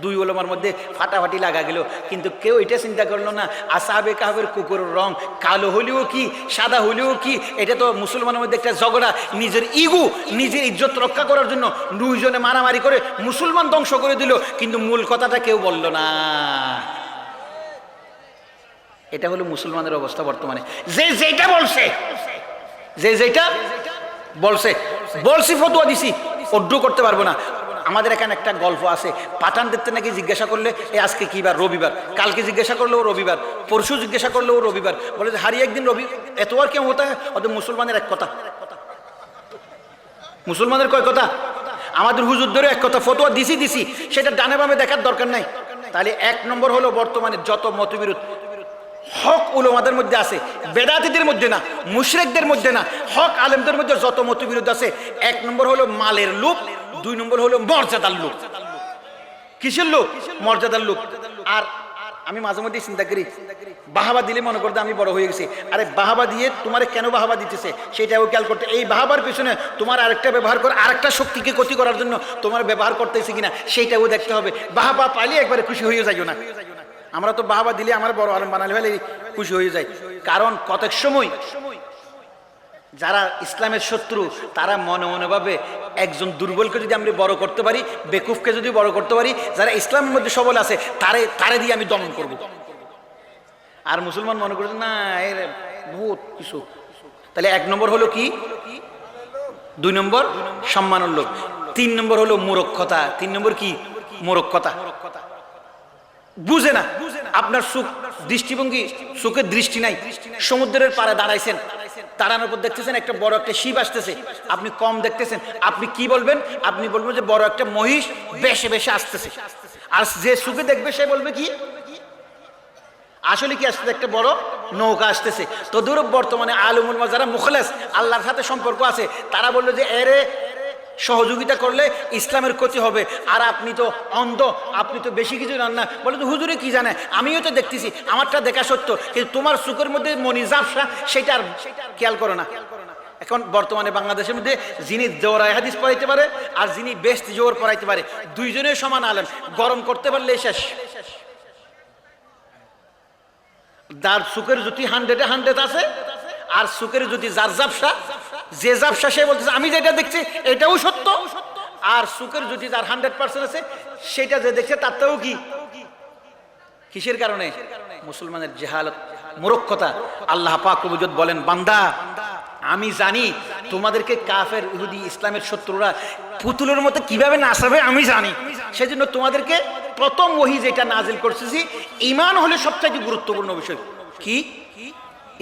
দুই ওলামার মধ্যে ফাটাফাটি লাগা গেল, কিন্তু কেউ এটা চিন্তা করলো না আসহাবে কাফের কুকুরের রং কালো হলেও কি সাদা হলেও কি, এটা তো মুসলমানের মধ্যে একটা ঝগড়া। নিজের ইগো, নিজের ইজ্জত রক্ষা করার জন্য দুইজনে মারামারি করে মুসলমান ধ্বংস করে দিল, কিন্তু মূল কথাটা কেউ বলল না। এটা হলো মুসলমানের অবস্থা বর্তমানে। যেটা বলছে বলছি ফতোয়া দিছি, অড্ডু করতে পারবো না। আমাদের এখানে একটা গল্প আছে, পাঠানদের নাকি জিজ্ঞাসা করলে আজকে কি বার? রবিবার। কালকে জিজ্ঞাসা করলেও রবিবার, পরশু জিজ্ঞাসা করলেও রবিবার। বলে যে হারিয়ে একদিন রবি, এতবার কেউ হতে হয়? ওদের মুসলমানের এক কথা, মুসলমানের কয় কথা, আমাদের হুজুরদেরও এক কথা। ফতোয়া দিছি, সেটা ডানে বামে দেখার দরকার নাই। তাহলে 1 নম্বর হলো বর্তমানে যত মতবিরোধ হক উলামাদের মধ্যে আছে, বেদাতীদের মধ্যে না, মুশরিকদের মধ্যে না, হক আলেমদের মধ্যে যত মতবিরোধ আছে, 1 নম্বর হলো মালের লোভ, 2 নম্বর হলো মর্যাদার লোভ। কিসের লোভ? মর্যাদার লোভ। আর আমি মাঝে মধ্যে চিন্তা করি, বাহাবা দিলে মনে করতে আমি বড় হয়ে গেছি। আরে বাহাবা দিয়ে তোমার কেন বাহাবা দিতেছে সেটাও খেয়াল করতে। এই বাহাবার পিছনে তোমার আরেকটা ব্যবহার করে আরেকটা শক্তিকে ক্ষতি করার জন্য তোমার ব্যবহার করতেছে কিনা সেইটাও দেখতে হবে। বাহাবা পাইলে একবারে খুশি হয়ে যাইও না। আমরা তো বাহাবা দিলে আমার বড় আলেম বানালে ফেলে খুশি হয়ে যায়। কারণ কতক সময় যারা ইসলামের শত্রু তারা মনে মনে ভাবে একজন দুর্বলকে যদি আমরা বড় করতে পারি, বেকুফকে যদি বড় করতে পারি, যারা ইসলামের মধ্যে সবল আছে তারে দিয়ে আমি দমন করব। আর মুসলমান মনে করছে না এর বহুত কিছু। তাহলে 1 নম্বর হলো কি, 2 নম্বর সম্মানের লোক, 3 নম্বর হলো মূর্খতা। 3 নম্বর কি, মূর্খতা। বুঝে না আপনার সুখ দৃষ্টিভঙ্গি, সুখের দৃষ্টি নাই। সমুদ্রের পাড়ে দাঁড়াইছেন, দাঁড়ানোর পর দেখতেছেন একটা বড় একটা শিব আসতেছে, আপনি কম দেখতেছেন, আপনি কি বলবেন? আপনি বলবেন যে বড় একটা মহিষ বেশে বেশে আসতেছে। আর যে সুখে দেখবে সে বলবে কি, আসলে কি আসতেছে? একটা বড় নৌকা আসতেছে। তো দূর বর্তমানে আলেমুল উলামা যারা মুখলেস, আল্লাহর সাথে সম্পর্ক আছে, তারা বললো যে এরে সহযোগিতা করলে ইসলামের ক্ষতি হবে। আর আপনি তো অন্ধ, আপনি তো বেশি কিছু জানেন না। বলে তো হুজুরে কি জানে, আমিও তো দেখতেছি, আমারটা দেখা সত্য, কিন্তু তোমার সুখের মধ্যে মনি জাফসা সেটা আর খেয়াল করো না। এখন বর্তমানে বাংলাদেশের মধ্যে যিনি জোহরায় হাদিস পড়াইতে পারে আর যিনি বেস্ট জোহর পড়াইতে পারে, দুইজনের সমান আলেম। গরম করতে পারলে শেষ। যার সুখের জ্যোতি 100-এ 100 আছে, আর সুখের জ্যোতি যার জাফসা, যে জাফসা সে বলতেছে আমি যেটা দেখছি এটাও সত্য। আর সুখের জ্যোতি যার 100% আছে, সেটা যে দেখছে তারটাও কি, কিসের কারণে? মুসলমানের জেহালত, মূর্খতা। আল্লাহ পাক রব্বুল ইজ্জত বলেন, বান্দা আমি জানি তোমাদেরকে কাফের, ইহুদি, ইসলামের শত্রুরা পুতুলের মতো কিভাবে নাচাবে আমি জানি। সেজন্য তোমাদেরকে প্রথম ওহী যেটা নাজিল করতেছি, ঈমান হলো সবচেয়ে গুরুত্বপূর্ণ বিষয়। কি?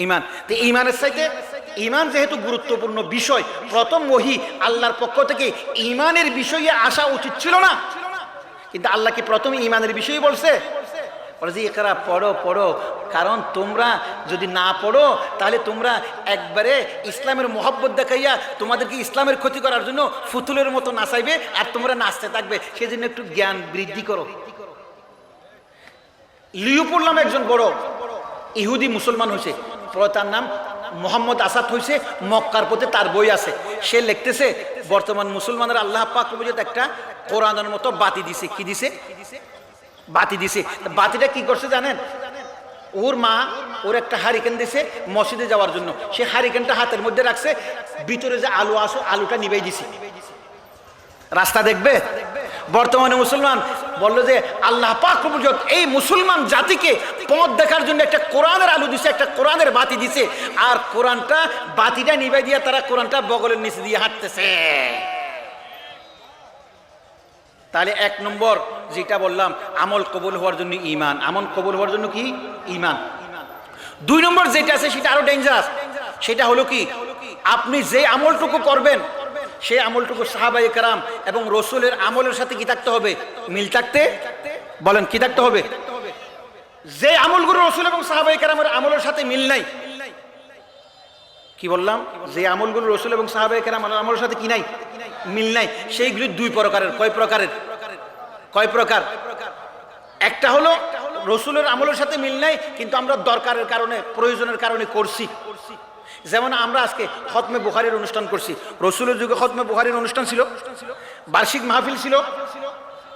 ঈমান। তো ঈমানের চাইতে, ঈমান যেহেতু গুরুত্বপূর্ণ বিষয়, প্রথম ওহী আল্লাহর পক্ষ থেকে ঈমানের বিষয়ে আসা উচিত ছিল না। কিন্তু আল্লাহ কি প্রথম ঈমানের বিষয়ে বলছে? বলে যে ইকরা, পড়ো পড়ো, কারণ তোমরা যদি না পড়ো তাহলে তোমরা একবারে ইসলামের মহব্বত দেখাইয়া তোমাদেরকে ইসলামের ক্ষতি করার জন্য ফুতুলের মতো নাচাইবে আর তোমরা নাচতে থাকবে। সেজন্য একটু জ্ঞান বৃদ্ধি করো। লিওপোল্ড নামে একজন বড় ইহুদি মুসলমান হয়েছে, তার নাম মোহাম্মদ আসাদ হয়েছে, মক্কার পথে তার বই আছে। সে লিখতেছে বর্তমান মুসলমানরা আল্লাহ পাক রব্বুল ইজ্জত একটা কোরআনের মতো বাতি দিছে। কি দিছে? বাতি দিছে। বাতিটা কি করছে জানেন? ওর মা ওর একটা হারিকেন দিছে মসজিদে যাওয়ার জন্য। সে হারিকেনটা হাতের মধ্যে রাখছে, ভিতরে যে আলো আসো আলোটা নিভাই দিছে। রাস্তা দেখবে? বর্তমানে মুসলমান বললো যে আল্লাহ পাক রব্বুল ইজ্জত এই মুসলমান জাতিকে পথ দেখার জন্য একটা কোরআনের আলো দিছে, একটা কোরআনের বাতি দিছে। আর কোরআনটা, বাতিটা নিভাই দিয়ে তারা কোরআনটা বগলের নিচে দিয়ে হাঁটতেছে। তাহলে 1 নম্বর যেটা বললাম, আমল কবুল হওয়ার জন্য ঈমান। আমল কবুল হওয়ার জন্য কি? ঈমান। 2 নম্বর যেটা আছে সেটা আরো ডেঞ্জারাস। সেটা হলো কি, আপনি যে আমলটুকু করবেন সেই আমলটুকু সাহাবায়ে কেরাম এবং রসুলের আমলের সাথে কি থাকতে হবে? মিল থাকতে, বলেন কি থাকতে হবে? যে আমলগুলো রসুল এবং সাহাবায়ে কেরামের আমলের সাথে মিল নাই, কি বললাম? যে আমলগুলো রসুল এবং সাহাবায়ে কেরামের আমলের সাথে কি নাই? মিল নাই। সেইগুলি 2 প্রকারের। কয় প্রকারের? কয় প্রকার? একটা হলো রসুলের আমলের সাথে মিল নাই, কিন্তু আমরা দরকারের কারণে, প্রয়োজনের কারণে করছি। যেমন আমরা আজকে খতমে বুখারীর অনুষ্ঠান করছি। রসুলের যুগে খতমে বুখারীর অনুষ্ঠান ছিল, বার্ষিক মাহফিল ছিল,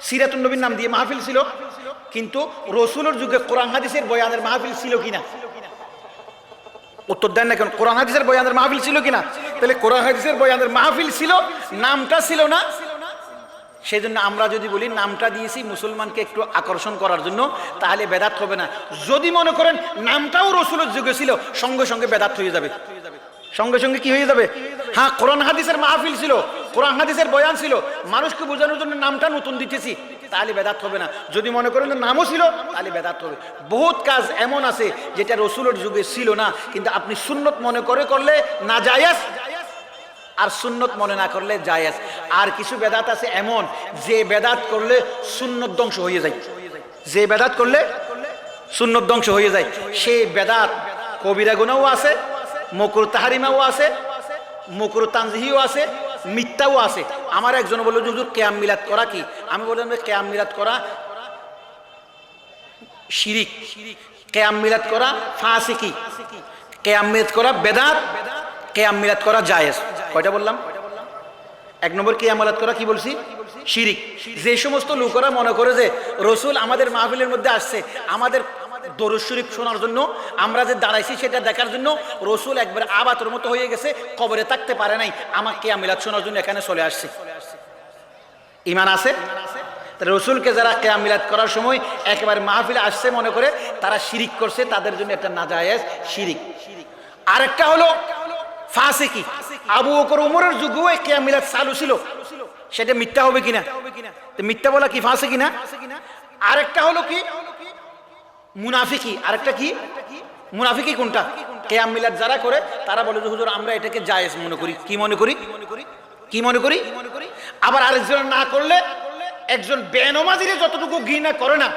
সিরাতুন নবীর নাম দিয়ে মাহফিল ছিল। কিন্তু রসুলের যুগে কোরআন হাদিসের বয়ানের মাহফিল ছিল কিনা? উত্তর দেন না কেন? কোরআন হাদিসের বয়ানের মাহফিল ছিল কিনা? তাহলে কোরআন হাদিসের বয়ানের মাহফিল ছিল, নামটা ছিল না। সেই জন্য আমরা যদি বলি নামটা দিয়েছি মুসলমানকে একটু আকর্ষণ করার জন্য, তাহলে বেদাত হবে না। যদি মনে করেন নামটাও রসুলের যুগে ছিল, সঙ্গে সঙ্গে বেদাত হয়ে যাবে। সঙ্গে সঙ্গে কি হয়ে যাবে? হ্যাঁ, কোরআন হাদিসের মাহফিল ছিল, কোরআন হাদিসের বয়ান ছিল, মানুষকে বোঝানোর জন্য নামটা নতুন দিতেছি, তাহলে বেদাত হবে না। যদি মনে করেন যে নামও ছিল, তাহলে বেদাত হবে। বহুত কাজ এমন আছে যেটা রসুলের যুগে ছিল না, কিন্তু আপনি সুন্নত মনে করে করলে না জায়েজ, আর সুন্নত মনে না করলে জায়েজ। আর কিছু বেদাত আছে এমন যে বেদাত করলে সুন্নত ধ্বংস হয়ে যায়। যে বেদাত করলে সুন্নত ধ্বংস হয়ে যায়, সেই বেদাত কবিরা গুনাহও আছে, মকরুহ তাহরিমাও আছে, মকরুহ তানজিহিও আছে, মিথ্যাও আছে। আমার একজন বলল যে হুজুর কিয়াম মিলাদ করা কি? আমি বললাম যে কিয়াম মিলাদ করা শিরিক, কিয়াম মিলাদ করা ফাসিকি, কিয়াম মিলাদ করা বেদাত, কিয়াম মিলাদ করা জায়েজ। কয়টা বললাম? 1 নম্বর কিয়াম মিলাদ করা কি বলছি? শিরিক। যে সমস্ত লোকেরা মনে করে যে রসুল আমাদের মাহফিলের মধ্যে আসছে, আমাদের দরুদ শরীফ শোনার জন্য, আমরা যে দাঁড়াইছি সেটা দেখার জন্য। রসুল একবার আবাতের মতো হয়ে গেছে, কবরে থাকতে পারে নাই, আমার কিয়াম মিলাদ শোনার জন্য এখানে চলে আসছে। ঈমান আছে? রসুলকে যারা কিয়াম মিলাদ করার সময় একেবারে মাহফিলে আসছে মনে করে তারা শিরিক করছে, তাদের জন্য একটা নাজায়েজ শিরিক। আরেকটা হলো ফাসিকি। আবু বকর ওমরের যুগেও কিয়াম মিলাদ চালু ছিল, সেটা মিথ্যা হবে কিনা? মিথ্যা বলা কি ফাসিকি না? আরেকটা হলো কি মুনাফিকি। আরেকটা কি মুনাফিকি? কোনটা? কিয়াম মিলাদ যারা করে তারা বলে যে হুজুর আমরা এটাকে জায়েজ মনে করি। কি মনে করি? কি মনে করি? আবার আরেকজন না করলে, একজন বেনমাজিরে যতটুকু ঘৃণা করে না,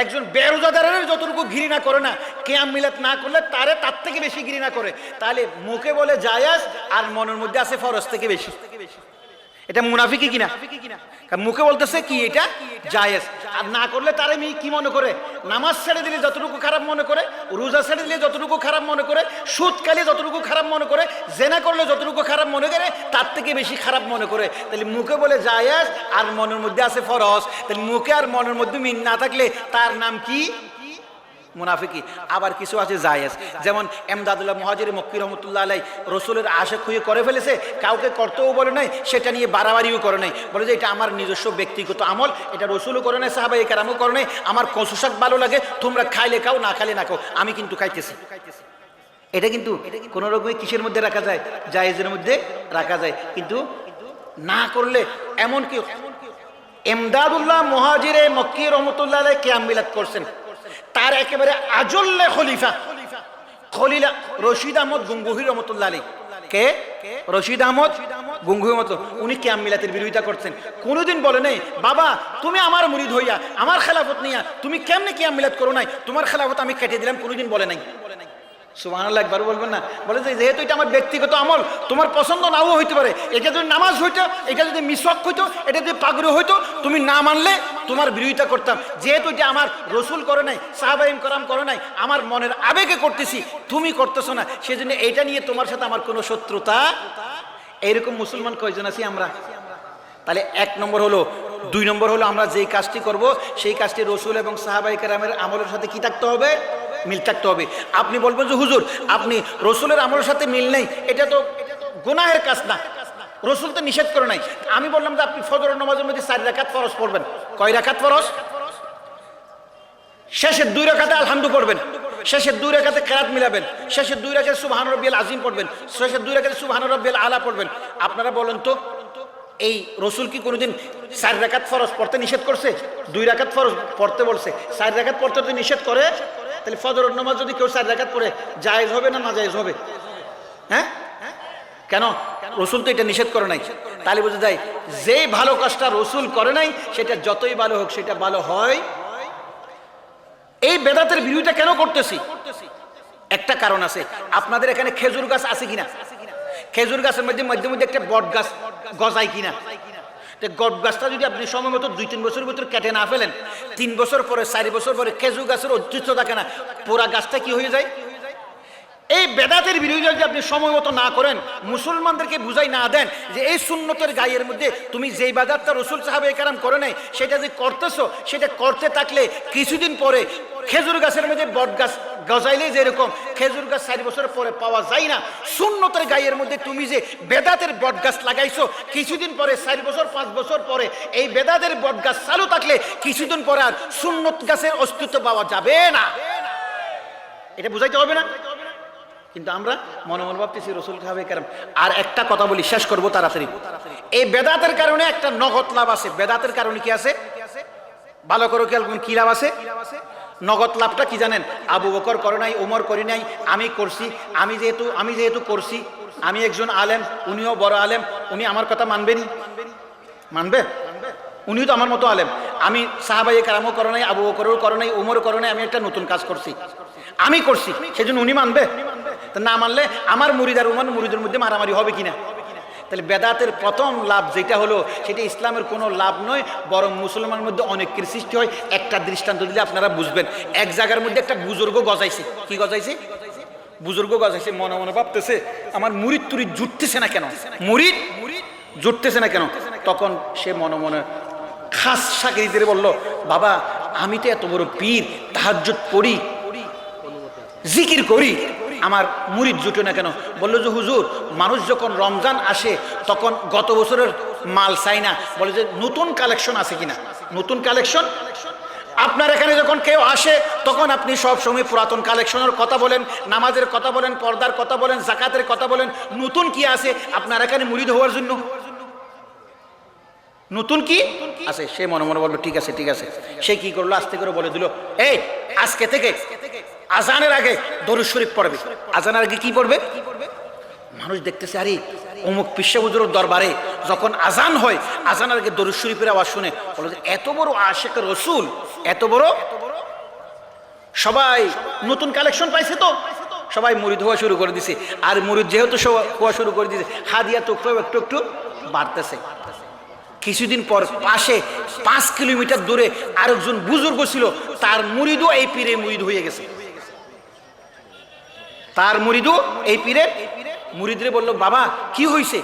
একজন বেরোজাদারের যতটুকু ঘৃণা করে না, কিয়াম মিলাদ না করলে তারে তার থেকে বেশি ঘৃণা করে। তাহলে মুখে বলে জায়েজ আর মনের মধ্যে আছে ফরজ থেকে বেশি। এটা মুনাফিকি কিনা? মুখে বলতেছে কি এটা জায়েজ, আর না করলে তারে কি মনে করে? নামাজ ছেড়ে দিলে যতটুকু খারাপ মনে করে, রোজা ছেড়ে দিলে যতটুকু খারাপ মনে করে, সুদ খাইলে যতটুকু খারাপ মনে করে, জেনা করলে যতটুকু খারাপ মনে করে, তার থেকে বেশি খারাপ মনে করে। তাহলে মুখে বলে জায়েজ আর মনের মধ্যে আছে ফরজ। তাহলে মুখে আর মনের মধ্যে মিল না থাকলে তার নাম কি? মুনাফিকি। আবার কিছু আছে জায়েজ, যেমন এমদাদুল্লাহ মুহাজির মক্কি রহমতুল্লাহ আলাই রসুলের আশেক হয়ে করে ফেলেছে, কাউকে করতেও বলে নাই, সেটা নিয়ে বাড়াবাড়িও করে নাই, বলে যে এটা আমার নিজস্ব ব্যক্তিগত আমল, এটা রসুলও করে নাই, সাহাবায়ে কেরামও করে নাই, আমার কচু শাক ভালো লাগে, তোমরা খাইলে খাও, না খাইলে না খাও, আমি কিন্তু খাইতেছি। এটা কিন্তু কোন রকমের কিসের মধ্যে রাখা যায়? জায়েজের মধ্যে রাখা যায়। কিন্তু না করলে, এমনকি এমদাদুল্লাহ মুহাজিরে মক্কি রহমতুল্লাহ আলাই কিয়াম মিলাদ করছেন, তার একেবারে আজল্লে খলিফা খলিলা রশিদ আহমদ গঙ্গুহি রহমতুল্লাহ আলাইহি। কে? রশিদ আহমদ গঙ্গুহি রহমতুল্লাহ। উনি কিয়াম মিলাদের বিরোধিতা করছেন, কোনোদিন বলে নাই বাবা তুমি আমার মুরিদ হইয়া আমার খেলাফত নিয়া তুমি কেমনে কিয়াম মিলাদ করো নাই, তোমার খেলাফত আমি কেটে দিলাম, কোনোদিন বলে নাই। সুবহানাল্লাহ, একবারও বলবেন না? বলে যে যেহেতু এটা আমার ব্যক্তিগত আমল, তোমার পছন্দ নাও হইতে পারে, এটা যদি নামাজ হইতো, এটা যদি মিসওয়াক হইতো, এটা যদি পাগড়ি হইতো, তুমি না মানলে তোমার বিরোধিতা করতাম। যেহেতু এটা আমার রসুল করে নাই, সাহাবায়ে কেরাম করে নাই, আমার মনের আবেগে করতেছি, তুমি করতেছো না, সেজন্য এটা নিয়ে তোমার সাথে আমার কোনো শত্রুতা। এইরকম মুসলমান কয়জন আছি আমরা? তাহলে এক নম্বর হলো। দুই নম্বর হলো আমরা যেই কাজটি করব সেই কাজটি রসুল এবং সাহাবায়ে কেরামের আমলের সাথে কি থাকতে হবে? মিল থাকতে হবে। আপনি বলবেন যে হুজুর আপনি রসুলের আমলের সাথে মিল নেই, এটা তো গুনাহের কাজ না, রসুল তো নিষেধ করে নাই। আমি বললাম যে আপনি ফজরের নামাজের মধ্যে 4 রাকাত ফরজ পড়বেন। কয় রাকাত ফরজ? শেষের 2 রাকাতে আলহামদু পড়বেন, শেষের 2 রাকাতে কিরাত মিলাবেন, শেষের 2 রাকাতে সুবহান রাব্বিয়াল আযীম পড়বেন, শেষের 2 রাকাতে সুবহান রাব্বিয়াল আলা পড়বেন। আপনারা বলেন তো এই রসুল কি কোনোদিন 4 রাকাত ফরজ পড়তে নিষেধ করছে? 2 রাকাত ফরজ পড়তে বলছে, 4 রাকাত পড়তে যদি নিষেধ করে, তাহলে ফজরের নামাজ যদি কেউ 4 রাকাত পড়ে জায়েজ হবে না নাজায়েজ হবে? হ্যাঁ, কেন? রসুল তো এটা নিষেধ করে নাই। তাহলে বোঝা যায় যে ভালো কাজটা রসুল করে নাই সেটা যতই ভালো হোক সেটা ভালো হয়। এই বেদাতের বিরোধিতা কেন করতেছি? একটা কারণ আছে। আপনাদের এখানে খেজুর গাছ আছে কিনা? খেজুর গাছের মধ্যে মধ্যে মধ্যে একটা বট গাছ গজায় কিনা? গট গাছটা যদি আপনি সময় মতো 2-3 বছরের ভিতরে কেটে না ফেলেন, 3 বছর পরে 4 বছর পরে খেজুর গাছের অস্তিত্ব থাকে না, পুরা গাছটা কি হয়ে যায়? এই বেদাতের বিরোধিতা যদি আপনি সময় মতো না করেন, মুসলমানদেরকে বুঝাই না দেন যে এই সুন্নতের গায়ের মধ্যে তুমি যেই বাজারটা রসুল সাহাবায়ে কেরাম করে নাই সেটা যে করতেছো, সেটা করতে থাকলে কিছুদিন পরে খেজুর গাছের মধ্যে বট গাছ গজাইলে যেরকম খেজুর গাছ 4 বছর পরে পাওয়া যায় না, সুন্নতের গায়ের মধ্যে তুমি যে বেদাতের বট গাছ লাগাইছো, কিছুদিন পরে 4 বছর 5 বছর পরে এই বেদাতের বট গাছ চালু থাকলে কিছুদিন পরে আর সুন্নত গাছের অস্তিত্ব পাওয়া যাবে না। এটা বুঝাইতে হবে না? কিন্তু আমরা মনে মনে ভাবতেছি রসুল সাহাবায়ে কেরাম। আর একটা কথা বলি, শেষ করবো তাড়াতাড়ি। এই বেদাতের কারণে একটা নগদ লাভ আছে। বেদাতের কারণে কি আছে? ভালো করে খেয়াল করুন, কি লাভ আছে? নগদ লাভটা কি জানেন? আবু বকর করে নাই, ওমর করি নাই, আমি করছি। আমি যেহেতু করছি, আমি একজন আলেম, উনিও বড় আলেম, উনি আমার কথা মানবেনি? মানবে? উনিও তো আমার মতো আলেম। আমি সাহাবায়ে কেরামও করে নাই, আবু বকরও করে নাই, ওমরও করে নাই, আমি একটা নতুন কাজ করছি, আমি করছি, সেজন্য উনি মানবে? না মানলে আমার মুরিদ আর উমার মুরিদের মধ্যে মারামারি হবে কিনা? তাহলে বেদাতের প্রথম লাভ যেটা হলো সেটা ইসলামের কোনো লাভ নয়, বরং মুসলমানের মধ্যে অনেকের সৃষ্টি হয়। একটা দৃষ্টান্ত দিলে আপনারা বুঝবেন। এক জায়গার মধ্যে একটা বুজুর্গ গজাইছে। কি গজাইছে? বুজুর্গ গজাইছে। মনে মনে ভাবতেছে আমার মুরিদ তুরিদ জুটতেছে না কেন, মুরিদ জুটতেছে না কেন? তখন সে মনে মনে খাস শাকিরিদের বলল, বাবা আমি তো এত বড় পীর, তাহাজ্জুদ পড়ি, জিকির করি, আমার মুরিদ জুটে না কেন? বললো যে হুজুর, মানুষ যখন রমজান আসে তখন গত বছরের মাল চাই না, বলে যে নতুন কালেকশন আছে কিনা। নতুন কালেকশন? আপনার এখানে যখন কেউ আসে তখন আপনি সব সময় পুরাতন কালেকশনের কথা বলেন, নামাজের কথা বলেন, পর্দার কথা বলেন, জাকাতের কথা বলেন। নতুন কি আছে আপনার এখানে মুরিদ হওয়ার জন্য? নতুন কি আছে? সে মনে মনে বললো ঠিক আছে ঠিক আছে। সে কি করলো, আস্তে করে বলে দিল, এই আজকে থেকে আজানের আগে দরুদ শরীফ পড়বে। আজানের আগে কি পড়বে? মানুষ দেখতেছে, আরে অমুক পিসা হুজুরের দরবারে যখন আজান হয়, আজানের আগে দরুদ শরীফের আওয়াজ শুনে বলে যে এত বড় আশিক রাসূল, এত বড়। সবাই নতুন কালেকশন পাইছে, তো সবাই মুরিদ হওয়া শুরু করে দিছে। আর মুরিদ যেহেতু হওয়া শুরু করে দিছে, হাদিয়া তো একটু একটু বাড়তেছে। কিছুদিন পর পাশে 5 কিলোমিটার দূরে আরেকজন বুজুর্গ ছিল, তার মুরিদও এই পীরের মুরিদ হয়ে গেছে। তার মুরিদও এই পীরের মুরিদরে বলল, বাবা কি হয়েছে,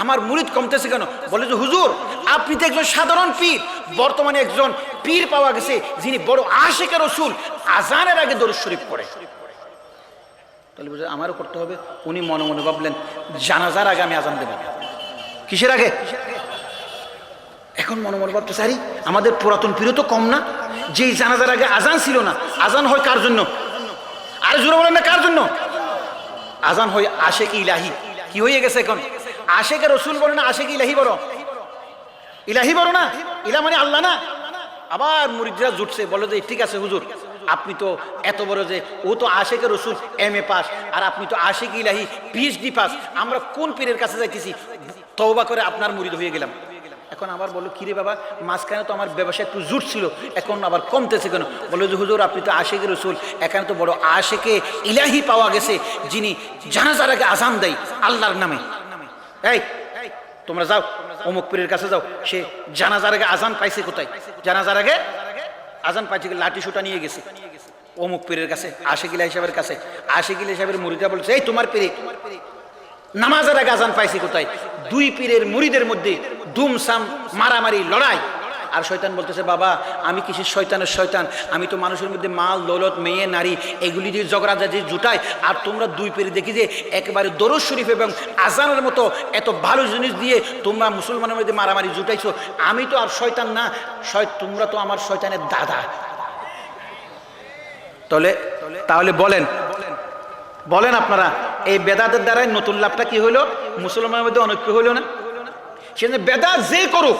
আমার মুরিদ কমতেছে কেন? বলে যে হুজুর, আপনি তো একজন সাধারণ পীর, বর্তমানে একজন পীর পাওয়া গেছে যিনি বড় আশিকে রাসূল, আজানের আগে দরুদ শরীফ পড়ে। তাহলে বুঝে আমারও করতে হবে। উনি মনে মনে ভাবলেন, জানাজার আগে আমি আজান দেব। কিসের আগে? এখন মনে মনে ভাবতেছে, আরে আমাদের পুরাতন পীরও তো কম না, যেই জানাজার আগে আজান ছিল না। আজান হয় কার জন্য? আরে জোরে বলেন না, কার জন্য? আজান হয় আশিক ইলাহি। কি হয়ে গেছে এখন? আশিকে রাসূল বলে না, আশিক ইলাহি বড়। ইলাহি বড় না? ইলা মানে আল্লাহ না? আবার মুরিদরা জুটছে, বলে যে ঠিক আছে হুজুর, আপনি তো এত বড়, যে ও তো আশিকে রাসূল MA পাস, আর আপনি তো আশিক ইলাহি PhD পাস, আমরা কোন পীরের কাছে যাইতেছি? তওবা করে আপনার মুরিদ হয়ে গেলাম। এখন আবার বললো, কিরে বাবা, মাঝখানে তো আমার ব্যবসা একটু জুট ছিল, এখন আবার কমতেছে কেন? বললো যে হুজুর, আপনি তো আশিকে রাসূল, এখানে তো বড় আশিকে ইলাহি পাওয়া গেছে যিনি জানাজার আগে আজান দেয় আল্লাহর নামে। এই তোমরা যাও, অমুক পীরের কাছে যাও, সে জানাজার আগে আজান পাইছে। কোথায়? জানাজার আগে আজান পাইছে, লাঠি সুটা নিয়ে গেছে অমুক পীরের কাছে, আশিক ইলাহি সাহেবের কাছে। আশিক ইলাহি সাহেবের মুরিদরা বলছে, এই তোমার পীরে নামাজের আগে আজান পাইছে কোথায়? দুই পীরের মুরিদের মধ্যে দুমসাম, মারামারি, লড়াই। আর শয়তান বলতেছে, বাবা আমি কিসের শয়তানের শয়তান, আমি তো মানুষের মধ্যে মাল, দৌলত, মেয়ে, নারী এগুলি দিয়ে ঝগড়া যে জুটাই, আর তোমরা দুই পীর দেখি যে একেবারে দরুদ শরীফ এবং আজানের মতো এত ভালো জিনিস দিয়ে তোমরা মুসলমানের মধ্যে মারামারি জুটাইছো। আমি তো আর শয়তান না, তোমরা তো আমার শয়তানের দাদা। তাহলে বলেন আপনারা, এই বেদাতের দ্বারাই নতুন লাভটা কি হইল? মুসলমানের মধ্যে অনৈক্য হইল না? সেজন্য বেদাত যে করুক,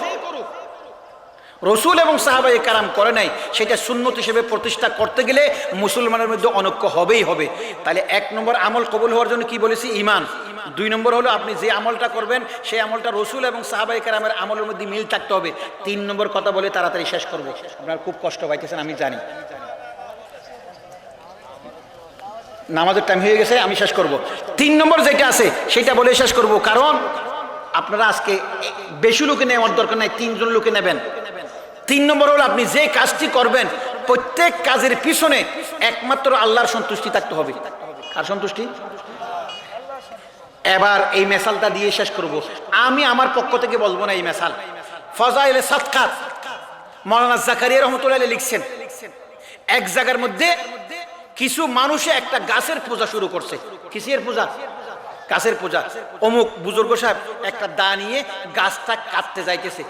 রাসূল এবং সাহাবায়ে কেরাম করে নাই, সেটা সুন্নত হিসেবে প্রতিষ্ঠা করতে গেলে মুসলমানের মধ্যে অনৈক্য হবেই হবে। তাহলে 1 নম্বর আমল কবুল হওয়ার জন্য কি বলেছি? ঈমান। 2 নম্বর হলো আপনি যে আমলটা করবেন সেই আমলটা রাসূল এবং সাহাবায়ে কেরামের আমলের মধ্যে মিল থাকতে হবে। 3 নম্বর কথা বলে তাড়াতাড়ি শেষ করব, আপনারা খুব কষ্ট পাইতেছেন আমি জানি। নামাজের টাইম হয়ে গেছে, আমি শেষ করব। 3 নম্বর যেটা আছে সেটা বলে শেষ করব, কারণ আপনারা আজকে বেশি লোকে নেওয়ার দরকার নাই, 3 জন লোকে নেবেন। 3 নম্বর হলো আপনি যে কাজটি করবেন প্রত্যেক কাজের পিছনে একমাত্র আল্লাহর সন্তুষ্টি থাকতে হবে। আর সন্তুষ্টি? এবার এই মেসালটা দিয়ে শেষ করব। আমি আমার পক্ষ থেকে বলবো না এই মেসাল, ফজাইলে সাদকাত মাওলানা জাকারিয়া রহমাতুল্লাহ আলাইহি লিখছেন, এক জায়গার মধ্যে কিছু মানুষে একটা গাছের পূজা শুরু করছে। কিসের পূজা? গাছের পূজা। অমুক বুজুর্গ সাহেব একটা দা নিয়ে গাছটা কাটতে যাইতেছে।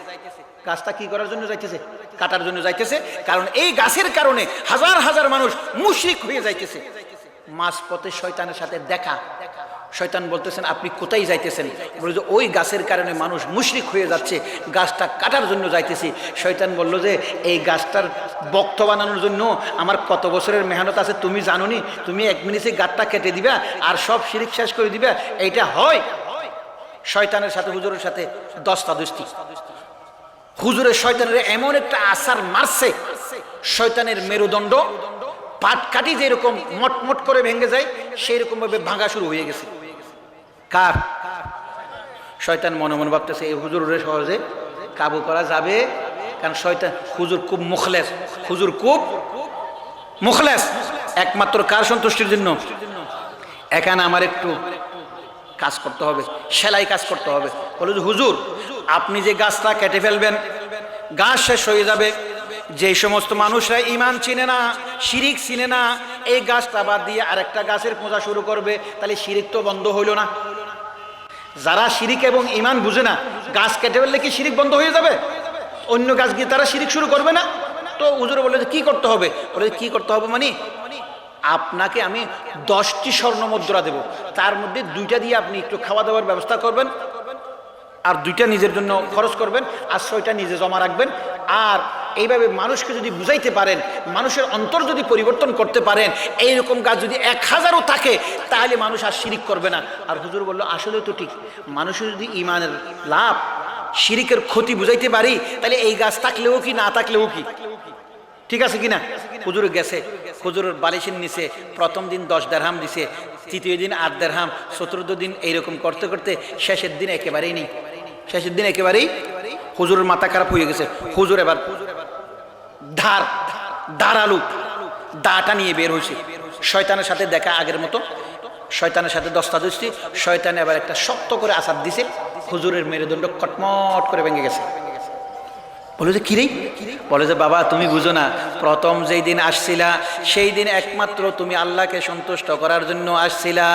গাছটা কি করার জন্য যাইতেছে? কাটার জন্য যাইতেছে। কারণ এই গাছের কারণে হাজার হাজার মানুষ মুশরিক হয়ে যাইতেছে। মাঝপথে শয়তানের সাথে দেখা। শয়তান বলতেছেন, আপনি কোথায় যাইতেছেন? বলে যে ওই গাছের কারণে মানুষ মুশরিক হয়ে যাচ্ছে, গাছটা কাটার জন্য যাইতেছি। শয়তান বলল যে এই গাছটার বক্ত বানানোর জন্য আমার কত বছরের মেহনত আছে তুমি জানো নি? তুমি 1 মিনিটে গাছটা কেটে দিবা আর সব শিরিক শেষ করে দিবা, এইটা হয়? শয়তানের সাথে হুজুরের সাথে দস্তাদস্তি। হুজুরের শয়তানের এমন একটা আসার মারছে, শয়তানের মেরুদণ্ড পাটকাঠি যেরকম মটমট করে ভেঙে যায় সেই রকম ভাবে ভাঙা শুরু হয়ে গেছে। কার? শয়তান মনে মনে ভাবতেছে এই হুজুরের সহজে কাবু করা যাবে, কারণ শয়তান হুজুর খুব মুখলেস, হুজুর খুব মুখলেস, একমাত্র কার সন্তুষ্টির জন্য? এখানে আমার একটু কাজ করতে হবে, সেলাই কাজ করতে হবে। বলে যে হুজুর আপনি যে গাছটা কেটে ফেলবেন, গাছ শেষ হয়ে যাবে, যে সমস্ত মানুষরা ঈমান চিনে না, শিরিক চিনে না, এই গাছটা বাদ দিয়ে আরেকটা গাছের পূজা শুরু করবে, তাহলে শিরিক তো বন্ধ হইল না। যারা শিরিক এবং ঈমান বুঝে না, গাছ কেটে ফেললে কি শিরিক বন্ধ হয়ে যাবে? অন্য গাছ গিয়ে তারা শিরিক শুরু করবে না? তো হুজুর বলে যে কি করতে হবে? বলে কি করতে হবে মানে আপনাকে আমি 10টি স্বর্ণ মুদ্রা দেব, তার মধ্যে 2টা দিয়ে আপনি একটু খাওয়া দাওয়ার ব্যবস্থা করবেন, আর 2টা নিজের জন্য খরচ করবেন, আর 6টা নিজে জমা রাখবেন। আর এইভাবে মানুষকে যদি বুঝাইতে পারেন, মানুষের অন্তর যদি পরিবর্তন করতে পারেন, এইরকম গাছ যদি 1000ও থাকে, তাহলে মানুষ আর শিরিক করবে না। আর হুজুর বলল আসলে তো ঠিক, মানুষের যদি ঈমানের লাভ, শিরিকের ক্ষতি বুঝাইতে পারি, তাহলে এই গাছ থাকলেও কি না থাকলেও কি, ঠিক আছে কিনা? হুজুর গেছে, হুজুরের বালিশের নিচে প্রথম দিন 10 দিরহাম দিছে, তৃতীয় দিন 8 দিরহাম, 14 দিন এইরকম করতে করতে শেষের দিন একেবারেই নেই। শেষের দিন একেবারেই হুজুরের মাথা খারাপ হয়ে গেছে। হুজুর এবার ধারালু দাটা নিয়ে বের হয়েছে। শয়তানের সাথে দেখা আগের মতো, শয়তানের সাথে দস্তাদস্তি। শয়তান এবার একটা শক্ত করে আছাড় দিছে, হুজুরের মেরুদণ্ড কটমট করে ভেঙে গেছে। বলে যে কিরে? বলে যে বাবা তুমি বুঝো না, প্রথম যেই দিন আসছিলা সেই দিন একমাত্র তুমি আল্লাহকে সন্তুষ্ট করার জন্য আসছিলা,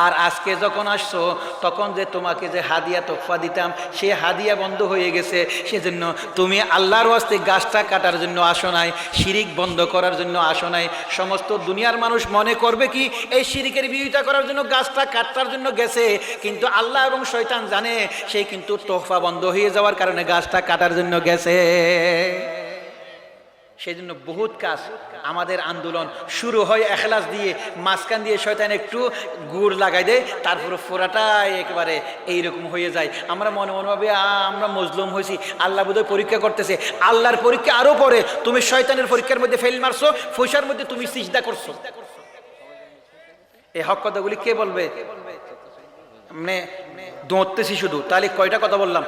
আর আজকে যখন আসছো তখন যে তোমাকে যে হাদিয়া তোফা দিতাম সেই হাদিয়া বন্ধ হয়ে গেছে, সেজন্য তুমি আল্লাহর ওয়াস্তে গাছটা কাটার জন্য আসো নাই, শিরিক বন্ধ করার জন্য আসো নাই। সমস্ত দুনিয়ার মানুষ মনে করবে কি এই শিরিকের বিরোধিতা করার জন্য গাছটা কাটার জন্য গেছে, কিন্তু আল্লাহ এবং শয়তান জানে সেই কিন্তু তোফা বন্ধ হয়ে যাওয়ার কারণে গাছটা কাটার জন্য গেছে। সেই জন্য বহুত কাজ আমাদের আন্দোলন শুরু হয় এখলাস দিয়ে, মাঝখান দিয়ে শয়তান একটু গুড় লাগাই দেয়, তারপরে ফোরাটাই একেবারে এইরকম হয়ে যায়। আমরা মনে মনে ভাবে আমরা মজলুম হয়েছি, আল্লাহ বোধহয় পরীক্ষা করতেছে। আল্লাহর পরীক্ষা আরো পরে, তুমি শয়তানের পরীক্ষার মধ্যে ফেল মারছো, ফয়সার মধ্যে তুমি সিজদা করছো। এই হক কথাগুলি কে বলবে? মানে দৌড়তেছি শুধু, তাহলে কয়টা কথা বললাম?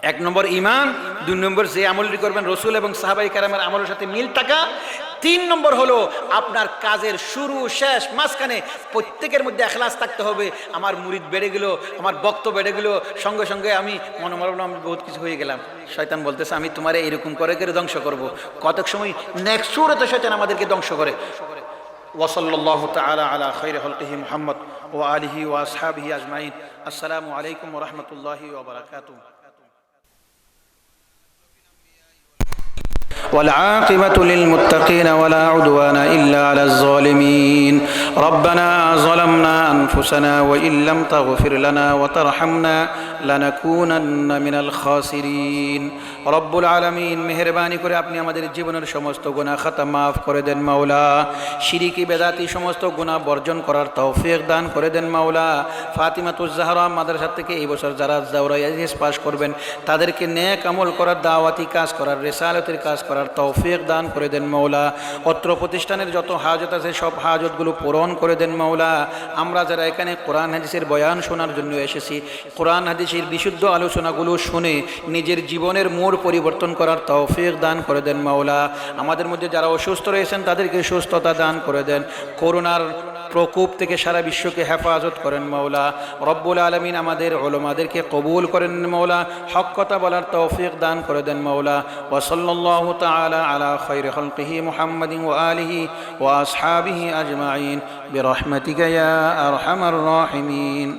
1 নম্বর ঈমান, 2 নম্বর যে আমলটি করবেন রসুল এবং সাহাবায়ে কেরামের আমলের সাথে মিল থাকা, 3 নম্বর হলো আপনার কাজের শুরু শেষ মাঝখানে প্রত্যেকের মধ্যে এখলাস থাকতে হবে। আমার মুরিদ বেড়ে গেল, আমার ভক্ত বেড়ে গেল, সঙ্গে সঙ্গে আমি মনে আমি বহুত কিছু হয়ে গেলাম। শয়তান বলতেছে আমি তোমারে এরকম করে করে ধ্বংস করব। কতক সময় নেক্সট সুরতে শয়তান আমাদেরকে ধ্বংস করে। ওয়াসাল্লাল্লাহু তাআলা আলা খায়রি খালকিহি মুহাম্মদ ওয়া আলিহি ওয়া আসহাবিহি আজমাইন। আসসালামু আলাইকুম ওয়া রাহমাতুল্লাহি ওয়া বারাকাতুহু। والعاقبة للمتقين ولا عدوان إلا على الظالمين. ربنا ظلمنا أنفسنا وإن لم تغفر لنا وترحمنا لنكونن من الخاسرين. রব্বুল আলামিন মেহেরবানি করে আপনি আমাদের জীবনের সমস্ত গুনাহ খাতা মাফ করে দেন মাওলা। শিরিকি বেদাতি সমস্ত গুনাহ বর্জন করার তৌফিক দান করে দেন মাওলা। ফাতিমাতুজ জাহরা মাদ্রাসা থেকে এই বছর যারা দাওরায়ে পাস করবেন তাদেরকে নেক আমল করার, দাওয়াতি কাজ করার, রিসালাতের কাজ করার তৌফিক দান করে দেন মাওলা। অত্র প্রতিষ্ঠানের যত হাজত আছে সব হাজতগুলো পূরণ করে দেন মাওলা। আমরা যারা এখানে কোরআন হাদিসের বয়ান শোনার জন্য এসেছি, কোরআন হাদিসের বিশুদ্ধ আলোচনাগুলো শুনে নিজের জীবনের মোড় পরিবর্তন করার তৌফিক দান করে দেন মাওলা। আমাদের মধ্যে যারা অসুস্থ রয়েছেন তাদেরকে সুস্থতা দান করে দেন। করোনার প্রকোপ থেকে সারা বিশ্বকে হেফাজত করেন মাওলা। রব্বুল আলামিন আমাদের উলামাদেরকে কবুল করেন মাওলা। হক কথা বলার তৌফিক দান করে দেন মাওলা। ওয়া সাল্লাল্লাহু তাআলা আলা খায়রি খালকিহি মুহাম্মাদিন ওয়া আলিহি ওয়া আসহাবিহি আজমাইন বিরহমাতিকা ইয়া আরহামার রাহিমিন।